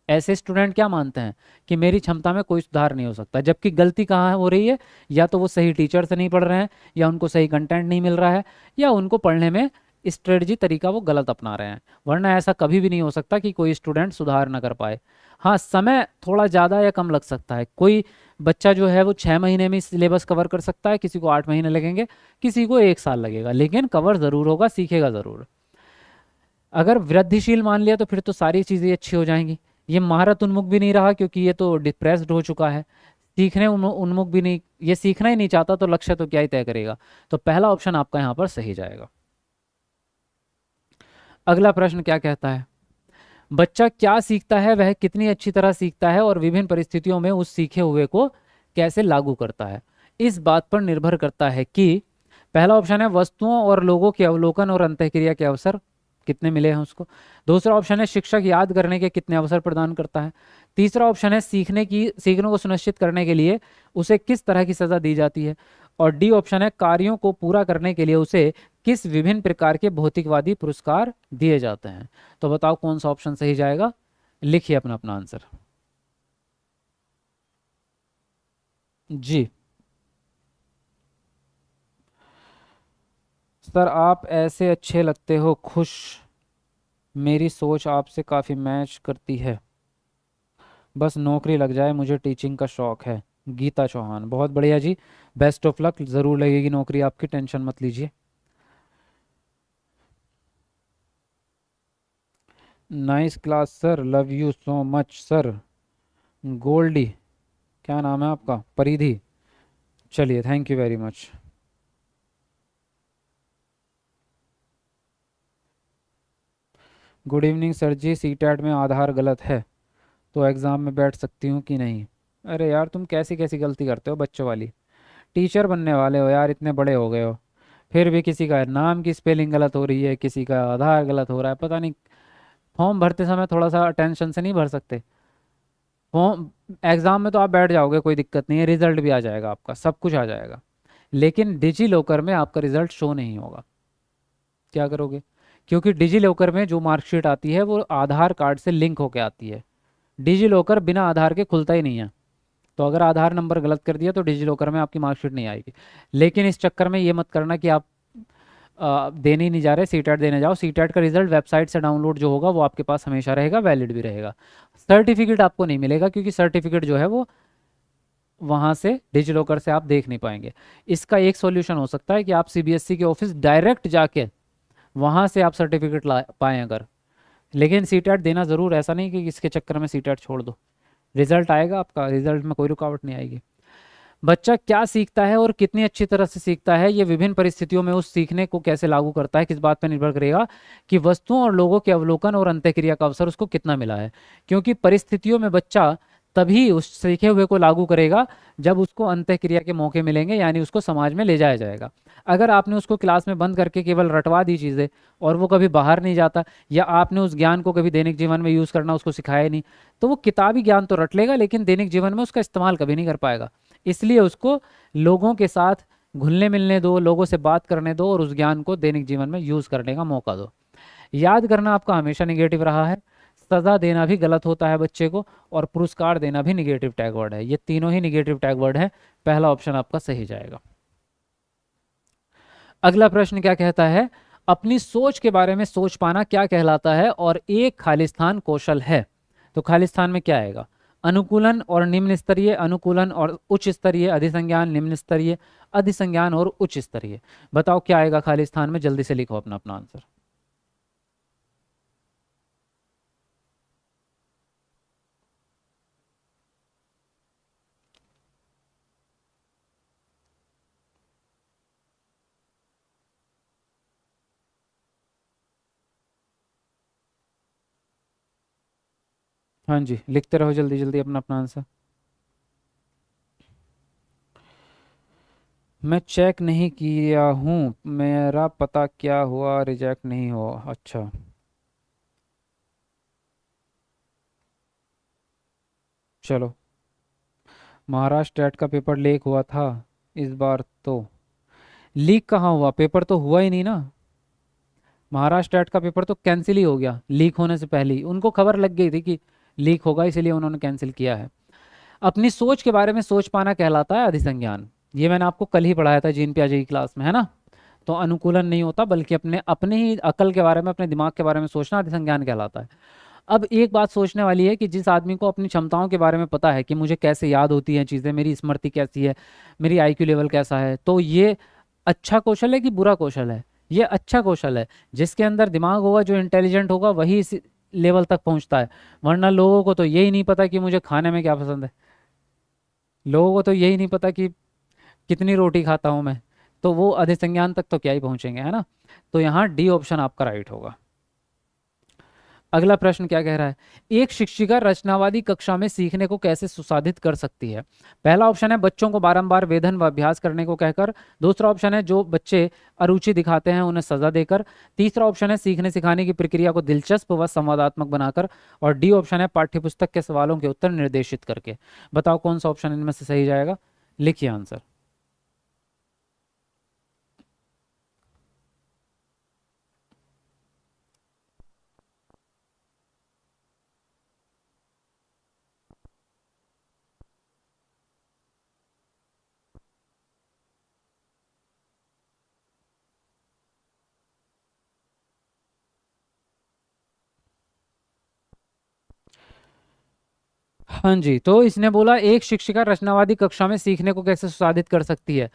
ऐसे स्टूडेंट क्या मानते हैं कि मेरी क्षमता में कोई सुधार नहीं हो सकता, जबकि गलती कहाँ हो रही है? या तो वो सही टीचर से नहीं पढ़ रहे हैं, या उनको सही कंटेंट नहीं मिल रहा है, या उनको पढ़ने में स्ट्रेटजी तरीका वो गलत अपना रहे हैं। वरना ऐसा कभी भी नहीं हो सकता कि कोई स्टूडेंट सुधार ना कर पाए। हाँ, समय थोड़ा ज़्यादा या कम लग सकता है। कोई बच्चा जो है वो 6 महीने में सिलेबस कवर कर सकता है, किसी को 8 महीने लगेंगे, किसी को 1 साल लगेगा, लेकिन कवर ज़रूर होगा, सीखेगा ज़रूर। अगर वृद्धिशील मान लिया तो फिर तो सारी चीज़ें अच्छी हो जाएंगी। ये महारत उन्मुख भी नहीं रहा क्योंकि ये तो डिप्रेस्ड हो चुका है। सीखने उन्मुख भी नहीं, ये सीखना ही नहीं चाहता, तो लक्ष्य तो क्या ही तय करेगा। तो पहला ऑप्शन आपका यहाँ पर सही जाएगा। अगला प्रश्न क्या कहता है? बच्चा क्या सीखता है, वह कितनी अच्छी तरह सीखता है और विभिन्न परिस्थितियों में उस सीखे हुए को कैसे लागू करता है। इस बात पर निर्भर करता है कि पहला ऑप्शन है वस्तुओं और लोगों के अवलोकन और अंतःक्रिया के अवसर कितने मिले हैं उसको। दूसरा ऑप्शन है शिक्षक याद करने के कितने अवसर प्रदान करता है। तीसरा ऑप्शन है सीखने को सुनिश्चित करने के लिए उसे किस तरह की सजा दी जाती है। और डी ऑप्शन है कार्यों को पूरा करने के लिए उसे किस विभिन्न प्रकार के भौतिकवादी पुरस्कार दिए जाते हैं। तो बताओ कौन सा ऑप्शन सही जाएगा? लिखिए अपना अपना आंसर जी। सर आप ऐसे अच्छे लगते हो, खुश, मेरी सोच आपसे काफ़ी मैच करती है, बस नौकरी लग जाए, मुझे टीचिंग का शौक है। गीता चौहान, बहुत बढ़िया जी, बेस्ट ऑफ लक, ज़रूर लगेगी नौकरी आपकी, टेंशन मत लीजिए। Nice class sir, love you so much sir. Goldy, क्या नाम है आपका? परिधि, चलिए thank you very much. Good evening sir ji, CTET में आधार गलत है तो एग्ज़ाम में बैठ सकती हूँ कि नहीं? अरे यार तुम कैसी कैसी गलती करते हो बच्चों वाली। टीचर बनने वाले हो यार, इतने बड़े हो गए हो, फिर भी किसी का नाम की स्पेलिंग गलत हो रही है, किसी का आधार गलत हो रहा है, पता नहीं। फॉर्म भरते समय थोड़ा सा टेंशन से नहीं भर सकते? फॉर्म एग्ज़ाम में तो आप बैठ जाओगे, कोई दिक्कत नहीं है, रिजल्ट भी आ जाएगा आपका, सब कुछ आ जाएगा, लेकिन डिजी लॉकर में आपका रिजल्ट शो नहीं होगा। क्या करोगे? क्योंकि डिजी लॉकर में जो मार्कशीट आती है वो आधार कार्ड से लिंक होके आती है। डिजी लॉकर बिना आधार के खुलता ही नहीं है। तो अगर आधार नंबर गलत कर दिया तो डिजी लॉकर में आपकी मार्कशीट नहीं आएगी। लेकिन इस चक्कर में ये मत करना कि आप देने ही नहीं जा रहे, सीटेट देने जाओ। सीटेट का रिजल्ट वेबसाइट से डाउनलोड जो होगा वो आपके पास हमेशा रहेगा, वैलिड भी रहेगा। सर्टिफिकेट आपको नहीं मिलेगा क्योंकि सर्टिफिकेट जो है वो वहाँ से डिजिलॉकर से आप देख नहीं पाएंगे। इसका एक सॉल्यूशन हो सकता है कि आप सीबीएसई के ऑफिस डायरेक्ट जाके वहाँ से आप सर्टिफिकेट ला पाएँ अगर। लेकिन सीटेट देना ज़रूर, ऐसा नहीं कि इसके चक्कर में सीटेट छोड़ दो। रिजल्ट आएगा आपका, रिजल्ट में कोई रुकावट नहीं आएगी। बच्चा क्या सीखता है और कितनी अच्छी तरह से सीखता है, ये विभिन्न परिस्थितियों में उस सीखने को कैसे लागू करता है, किस बात पर निर्भर करेगा कि वस्तुओं और लोगों के अवलोकन और अंतःक्रिया का अवसर उसको कितना मिला है। क्योंकि परिस्थितियों में बच्चा तभी उस सीखे हुए को लागू करेगा जब उसको अंतःक्रिया के मौके मिलेंगे, यानी उसको समाज में ले जाया जाएगा। अगर आपने उसको क्लास में बंद करके केवल रटवा दी चीज़ें और वो कभी बाहर नहीं जाता, या आपने उस ज्ञान को कभी दैनिक जीवन में यूज़ करना उसको सिखाया नहीं, तो वो किताबी ज्ञान तो रट लेगा लेकिन दैनिक जीवन में उसका इस्तेमाल कभी नहीं कर पाएगा। इसलिए उसको लोगों के साथ घुलने मिलने दो, लोगों से बात करने दो और उस ज्ञान को दैनिक जीवन में यूज़ करने का मौका दो। याद करना आपका हमेशा निगेटिव रहा है, सजा देना भी गलत होता है बच्चे को, और पुरस्कार देना भी निगेटिव टैग वर्ड है। ये तीनों ही निगेटिव टैग वर्ड है। पहला ऑप्शन आपका सही जाएगा। अगला प्रश्न क्या कहता है, अपनी सोच के बारे में सोच पाना क्या कहलाता है और एक खालिस्तान कौशल है। तो खालिस्तान में क्या आएगा, अनुकूलन और निम्न स्तरीय, अनुकूलन और उच्च स्तरीय, अधिसंज्ञान, निम्न स्तरीय, अधिसंज्ञान और उच्च स्तरीय। बताओ क्या आएगा खालिस्तान में, जल्दी से लिखो अपना अपना आंसर। हाँ जी, लिखते रहो जल्दी जल्दी अपना अपना आंसर। मैं चेक नहीं किया हूँ, मेरा पता क्या हुआ, रिजेक्ट नहीं हुआ। अच्छा, चलो। महाराष्ट्र टेट का पेपर लीक हुआ था इस बार तो। लीक कहाँ हुआ, पेपर तो हुआ ही नहीं ना। महाराष्ट्र टेट का पेपर तो कैंसिल ही हो गया लीक होने से पहले ही। उनको खबर लग गई थी कि लीक होगा, इसीलिए उन्होंने कैंसिल किया है। अपनी सोच के बारे में सोच पाना कहलाता है अधिसंज्ञान। ये मैंने आपको कल ही पढ़ाया था जीन पियाजे की क्लास में, है ना। तो अनुकूलन नहीं होता, बल्कि अपने अपने ही अकल के बारे में, अपने दिमाग के बारे में सोचना अधिसंज्ञान कहलाता है। अब एक बात सोचने वाली है कि जिस आदमी को अपनी क्षमताओं के बारे में पता है कि मुझे कैसे याद होती हैं चीज़ें, मेरी स्मृति कैसी है, मेरी आईक्यू लेवल कैसा है, तो ये अच्छा कौशल है कि बुरा कौशल है। ये अच्छा कौशल है। जिसके अंदर दिमाग होगा, जो इंटेलिजेंट होगा, वही इस लेवल तक पहुंचता है। वरना लोगों को तो यही नहीं पता कि मुझे खाने में क्या पसंद है, लोगों को तो यही नहीं पता कि कितनी रोटी खाता हूं मैं, तो वो अधिसंज्ञान तक तो क्या ही पहुंचेंगे, है ना। तो यहाँ डी ऑप्शन आपका राइट होगा। अगला प्रश्न क्या कह रहा है, एक शिक्षिका रचनावादी कक्षा में सीखने को कैसे सुसाधित कर सकती है। पहला ऑप्शन है बच्चों को बारंबार वेधन व अभ्यास करने को कहकर। दूसरा ऑप्शन है जो बच्चे अरुचि दिखाते हैं उन्हें सजा देकर। तीसरा ऑप्शन है सीखने सिखाने की प्रक्रिया को दिलचस्प व संवादात्मक बनाकर। और डी ऑप्शन है पाठ्यपुस्तक के सवालों के उत्तर निर्देशित करके। बताओ कौन सा ऑप्शन इनमें से सही जाएगा, लिखिए आंसर। हाँ जी, तो इसने बोला एक शिक्षिका रचनावादी कक्षा में सीखने को कैसे सुसाधित कर सकती है।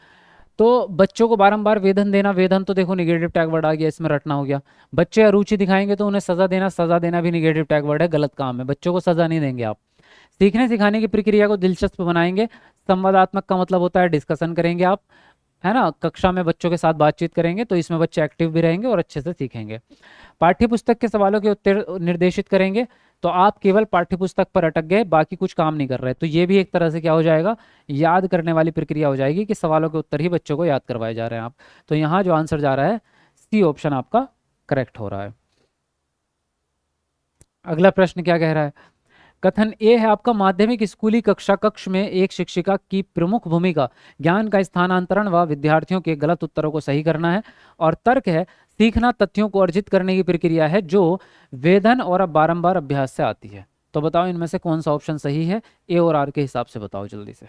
तो बच्चों को बारंबार वेधन देना, वेधन तो देखो निगेटिव टैग वर्ड आ गया, इसमें रटना हो गया। बच्चे अरुचि दिखाएंगे तो उन्हें सजा देना, सजा देना भी निगेटिव टैग वर्ड है, गलत काम है, बच्चों को सजा नहीं देंगे आप। सीखने सिखाने की प्रक्रिया को दिलचस्प बनाएंगे। संवादात्मक का मतलब होता है डिस्कशन करेंगे आप, है ना, कक्षा में बच्चों के साथ बातचीत करेंगे, तो इसमें बच्चे एक्टिव भी रहेंगे और अच्छे से सीखेंगे। पाठ्यपुस्तक के सवालों के उत्तर निर्देशित करेंगे, तो आप केवल पाठ्यपुस्तक पर अटक गए, बाकी कुछ काम नहीं कर रहे, तो ये भी एक तरह से क्या हो जाएगा, याद करने वाली प्रक्रिया हो जाएगी कि सवालों के उत्तर ही बच्चों को याद करवाए जा रहे हैं आप। तो यहाँ जो आंसर जा रहा है सी ऑप्शन आपका करेक्ट हो रहा है। अगला प्रश्न क्या कह रहा है, कथन ए है आपका, माध्यमिक स्कूली कक्षा कक्ष में एक शिक्षिका की प्रमुख भूमिका ज्ञान का स्थानांतरण व विद्यार्थियों के गलत उत्तरों को सही करना है। और तर्क है सीखना तथ्यों को अर्जित करने की प्रक्रिया है जो वेधन और अब बारंबार अभ्यास से आती है। तो बताओ इनमें से कौन सा ऑप्शन सही है, ए और आर के हिसाब से बताओ जल्दी से।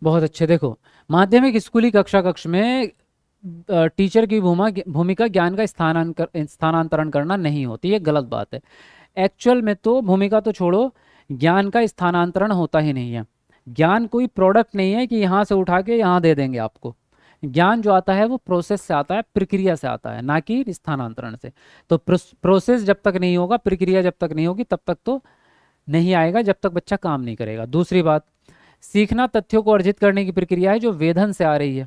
बहुत अच्छे, देखो माध्यमिक स्कूली कक्षा कक्ष में टीचर की भूमिका ज्ञान का स्थानांतरण करना नहीं होती, ये गलत बात है। एक्चुअल में तो भूमिका तो छोड़ो, ज्ञान का स्थानांतरण होता ही नहीं है। ज्ञान कोई प्रोडक्ट नहीं है कि यहाँ से उठा के यहाँ दे देंगे आपको। ज्ञान जो आता है वो प्रोसेस से आता है, प्रक्रिया से आता है, ना कि स्थानांतरण से। तो प्रोसेस जब तक नहीं होगा, प्रक्रिया जब तक नहीं होगी, तब तक तो नहीं आएगा, जब तक बच्चा काम नहीं करेगा। दूसरी बात, सीखना तथ्यों को अर्जित करने की प्रक्रिया है जो वेधन से आ रही है।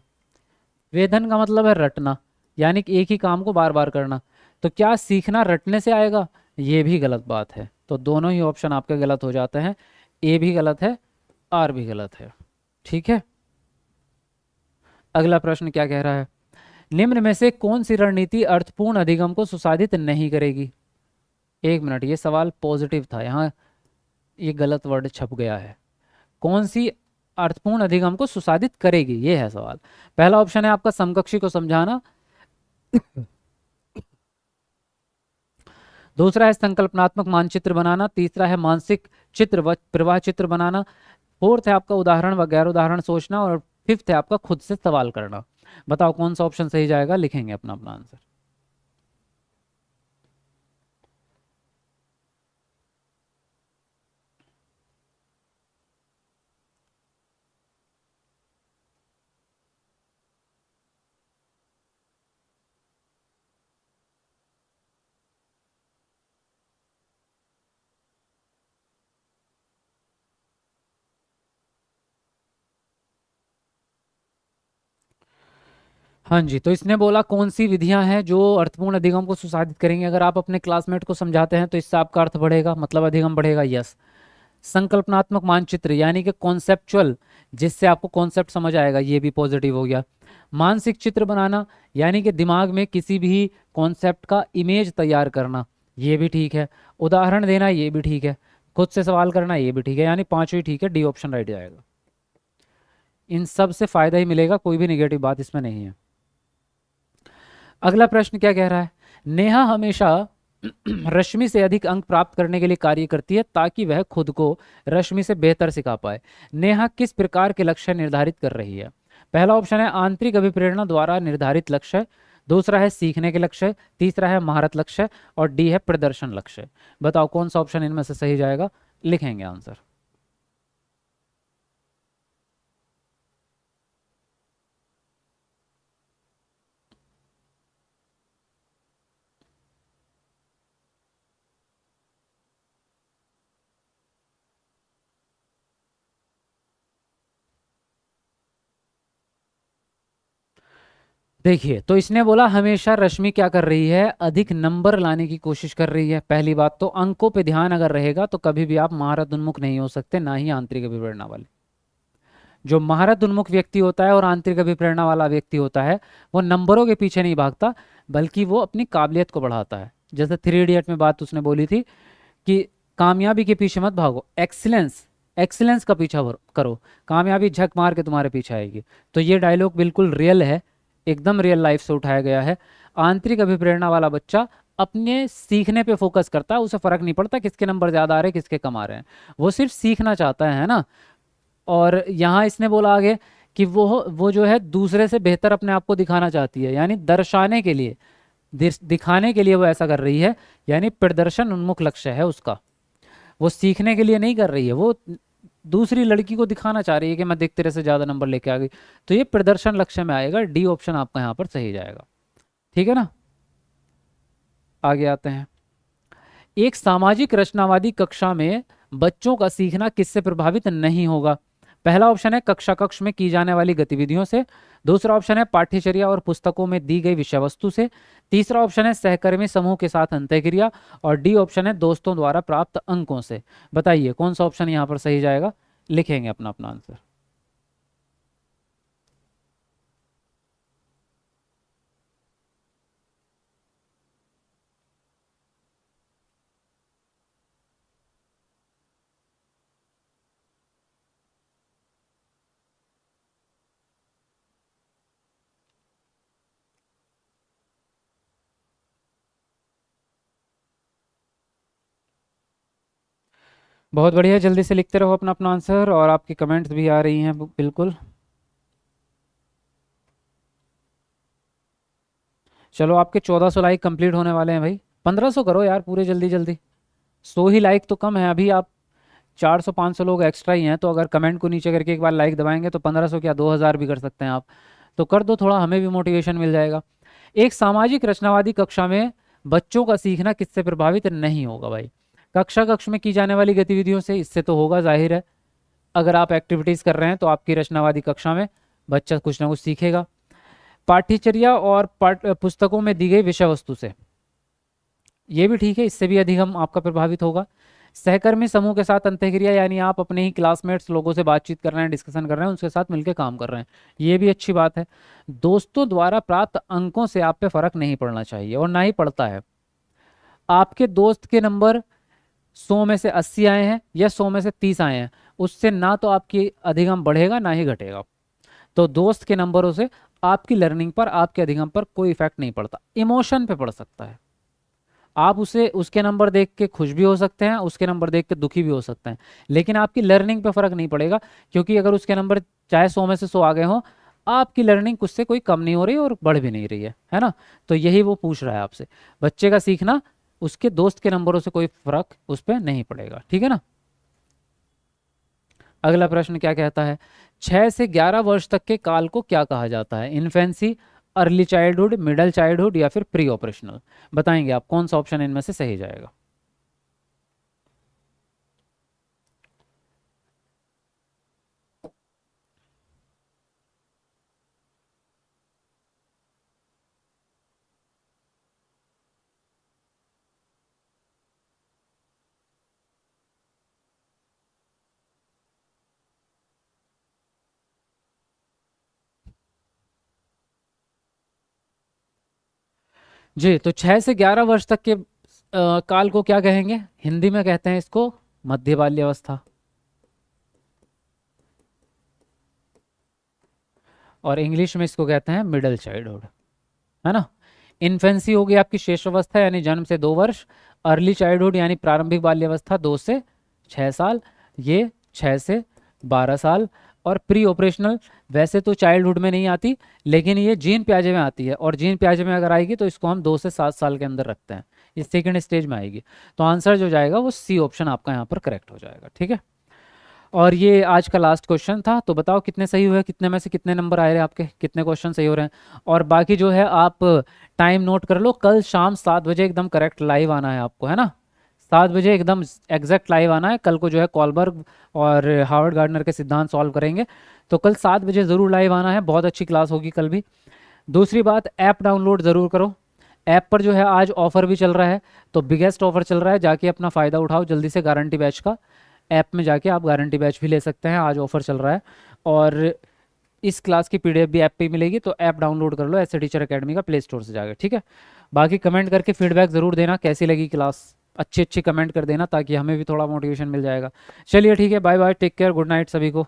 वेधन का मतलब है रटना, यानी कि एक ही काम को बार बार करना। तो क्या सीखना रटने से आएगा, ये भी गलत बात है। तो दोनों ही ऑप्शन आपके गलत हो जाते हैं, ए भी गलत है, आर भी गलत है। ठीक है। अगला प्रश्न क्या कह रहा है, निम्न में से कौन सी रणनीति अर्थपूर्ण अधिगम को सुसाधित नहीं करेगी। एक मिनट, ये सवाल पॉजिटिव था, यहाँ ये गलत वर्ड छप गया है। कौन सी अर्थपूर्ण अधिगम को सुसाधित करेगी, ये है सवाल। पहला ऑप्शन है आपका समकक्षी को समझाना, दूसरा है संकल्पनात्मक मानचित्र बनाना, तीसरा है मानसिक चित्र व प्रवाह चित्र बनाना, फोर्थ है आपका उदाहरण व गैर उदाहरण सोचना, और फिफ्थ है आपका खुद से सवाल करना। बताओ कौन सा ऑप्शन सही जाएगा, लिखेंगे अपना अपना आंसर। हाँ जी, तो इसने बोला कौन सी विधियां हैं जो अर्थपूर्ण अधिगम को सुसाधित करेंगे। अगर आप अपने क्लासमेट को समझाते हैं तो इससे आपका अर्थ बढ़ेगा, मतलब अधिगम बढ़ेगा। यस। संकल्पनात्मक मानचित्र यानी कि कॉन्सेप्चुअल, जिससे आपको कॉन्सेप्ट समझ आएगा, ये भी पॉजिटिव हो गया। मानसिक चित्र बनाना यानी कि दिमाग में किसी भी कॉन्सेप्ट का इमेज तैयार करना, ये भी ठीक है। उदाहरण देना, ये भी ठीक है। खुद से सवाल करना, ये भी ठीक है, यानी पांचवी ठीक है, डी ऑप्शन राइट जाएगा। इन सब से फायदा ही मिलेगा, कोई भी निगेटिव बात इसमें नहीं है। अगला प्रश्न क्या कह रहा है, नेहा हमेशा रश्मि से अधिक अंक प्राप्त करने के लिए कार्य करती है ताकि वह खुद को रश्मि से बेहतर सिखा पाए। नेहा किस प्रकार के लक्ष्य निर्धारित कर रही है। पहला ऑप्शन है आंतरिक अभिप्रेरणा द्वारा निर्धारित लक्ष्य, दूसरा है सीखने के लक्ष्य, तीसरा है महारत लक्ष्य, और डी है प्रदर्शन लक्ष्य। बताओ कौन सा ऑप्शन इनमें से सही जाएगा, लिखेंगे आंसर। देखिए, तो इसने बोला हमेशा रश्मि क्या कर रही है, अधिक नंबर लाने की कोशिश कर रही है। पहली बात तो अंकों पे ध्यान अगर रहेगा तो कभी भी आप महारत उन्मुख नहीं हो सकते, ना ही आंतरिक अभिप्रेरणा वाले। जो महारत उन्मुख व्यक्ति होता है और आंतरिक अभिप्रेरणा वाला व्यक्ति होता है, वो नंबरों के पीछे नहीं भागता, बल्कि वो अपनी काबिलियत को बढ़ाता है। जैसे 3 इडियट में बात उसने बोली थी कि कामयाबी के पीछे मत भागो, एक्सीलेंस, एक्सीलेंस का पीछा करो, कामयाबी झक मार के तुम्हारे पीछे आएगी। तो ये डायलॉग बिल्कुल रियल है, एकदम रियल लाइफ से उठाया गया है। आंतरिक अभिप्रेरणा वाला बच्चा अपने सीखने पे फोकस करता है, उसे फर्क नहीं पड़ता किसके नंबर ज्यादा आ रहे हैं किसके कम आ रहे हैं, वो सिर्फ सीखना चाहता है ना। और यहाँ इसने बोला आगे कि वो जो है दूसरे से बेहतर अपने आप को दिखाना चाहती है, यानी दर्शाने के लिए, दिखाने के लिए वो ऐसा कर रही है, यानी प्रदर्शन उन्मुख लक्ष्य है उसका। वो सीखने के लिए नहीं कर रही है, वो दूसरी लड़की को दिखाना चाह रही है कि मैं देख तेरे से ज्यादा नंबर लेके आ गई। तो ये प्रदर्शन लक्ष्य में आएगा, डी ऑप्शन आपका यहाँ पर सही जाएगा। ठीक है ना, आगे आते हैं। एक सामाजिक रचनावादी कक्षा में बच्चों का सीखना किससे प्रभावित नहीं होगा। पहला ऑप्शन है कक्षा कक्ष में की जाने वाली गतिविधियों से, दूसरा ऑप्शन है पाठ्यचर्या और पुस्तकों में दी गई विषय वस्तु से, तीसरा ऑप्शन है सहकर्मी समूह के साथ अंतःक्रिया, और डी ऑप्शन है दोस्तों द्वारा प्राप्त अंकों से। बताइए कौन सा ऑप्शन यहाँ पर सही जाएगा, लिखेंगे अपना अपना आंसर। बहुत बढ़िया, जल्दी से लिखते रहो अपना अपना आंसर, और आपकी कमेंट्स भी आ रही हैं बिल्कुल। चलो आपके 1400 लाइक कंप्लीट होने वाले हैं भाई, 1500 करो यार पूरे जल्दी जल्दी। 100 ही लाइक तो कम है अभी, आप 400-500 लोग एक्स्ट्रा ही हैं, तो अगर कमेंट को नीचे करके एक बार लाइक दबाएंगे तो 1500 क्या 2000 भी कर सकते हैं आप। तो कर दो थोड़ा, हमें भी मोटिवेशन मिल जाएगा। एक सामाजिक रचनावादी कक्षा में बच्चों का सीखना किससे प्रभावित नहीं होगा भाई। कक्षा कक्ष में की जाने वाली गतिविधियों से, इससे तो होगा जाहिर है। अगर आप एक्टिविटीज कर रहे हैं तो आपकी रचनावादी कक्षा में बच्चा कुछ ना कुछ सीखेगा। पाठ्यचर्या और पुस्तकों में दी गई विषय वस्तु से, ये भी ठीक है, इससे भी अधिगम आपका प्रभावित होगा। सहकर्मी समूह के साथ अंतःक्रिया, यानी आप अपने ही क्लासमेट्स लोगों से बातचीत कर रहे हैं, डिस्कशन कर रहे हैं, उनके साथ मिलकर काम कर रहे हैं, ये भी अच्छी बात है। दोस्तों द्वारा प्राप्त अंकों से आप पे फर्क नहीं पड़ना चाहिए और ना ही पड़ता है। आपके दोस्त के नंबर 100 में से 80 आए हैं या 100 में से 30 आए हैं, उससे ना तो आपकी अधिगम बढ़ेगा ना ही घटेगा। तो दोस्त के नंबरों से आपकी लर्निंग पर, आपके अधिगम पर कोई इफेक्ट नहीं पड़ता। इमोशन पे पड़ सकता है। आप उसे, उसके नंबर देख के खुश भी हो सकते हैं, उसके नंबर देख के दुखी भी हो सकते हैं, लेकिन आपकी लर्निंग पे फर्क नहीं पड़ेगा, क्योंकि अगर उसके नंबर चाहे 100 में से 100 आ गए हों, आपकी लर्निंग उससे कोई कम नहीं हो रही और बढ़ भी नहीं रही है ना। तो यही वो पूछ रहा है आपसे, बच्चे का सीखना उसके दोस्त के नंबरों से कोई फर्क उस पर नहीं पड़ेगा, ठीक है ना। अगला प्रश्न क्या कहता है, 6 से 11 वर्ष तक के काल को क्या कहा जाता है? Infancy, early childhood, middle childhood या फिर प्री ऑपरेशनल? बताएंगे आप कौन सा ऑप्शन इनमें से सही जाएगा। जी, तो 6 से 11 वर्ष तक के काल को क्या कहेंगे? हिंदी में कहते हैं इसको मध्य बाल्यावस्था, और इंग्लिश में इसको कहते हैं मिडल चाइल्डहुड, है ना। इन्फेंसी होगी आपकी शेष अवस्था यानी जन्म से 2 वर्ष, अर्ली चाइल्डहुड यानी प्रारंभिक बाल्यावस्था 2 से 6 साल, ये 6 से 12 साल, और प्री ऑपरेशनल वैसे तो चाइल्डहुड में नहीं आती, लेकिन ये जीन प्याजे में आती है, और जीन प्याजे में अगर आएगी तो इसको हम 2 से 7 साल के अंदर रखते हैं, ये सेकेंड स्टेज में आएगी। तो आंसर जो जाएगा वो सी ऑप्शन आपका यहाँ पर करेक्ट हो जाएगा, ठीक है। और ये आज का लास्ट क्वेश्चन था, तो बताओ कितने सही हुए, कितने में से कितने नंबर आए रहे आपके, कितने क्वेश्चन सही हो रहे हैं। और बाकी जो है आप टाइम नोट कर लो, कल शाम 7 बजे एकदम करेक्ट लाइव आना है आपको, है ना। 7 बजे एकदम एग्जैक्ट लाइव आना है। कल को जो है कॉलबर्ग और हार्वर्ड गार्डनर के सिद्धांत सॉल्व करेंगे, तो कल 7 बजे ज़रूर लाइव आना है, बहुत अच्छी क्लास होगी कल भी। दूसरी बात, ऐप डाउनलोड ज़रूर करो। ऐप पर जो है आज ऑफ़र भी चल रहा है, तो बिगेस्ट ऑफर चल रहा है, जाके अपना फ़ायदा उठाओ जल्दी से गारंटी बैच का। ऐप में जाके आप गारंटी बैच भी ले सकते हैं, आज ऑफर चल रहा है। और इस क्लास की पीडीएफ भी ऐप पे ही मिलेगी, तो ऐप डाउनलोड कर लो ऐसे टीचर अकेडमी का प्ले स्टोर से जाकर, ठीक है। बाकी कमेंट करके फीडबैक ज़रूर देना कैसी लगी क्लास, अच्छी अच्छी कमेंट कर देना ताकि हमें भी थोड़ा मोटिवेशन मिल जाएगा। चलिए ठीक है, bye bye, take care, good night सभी को।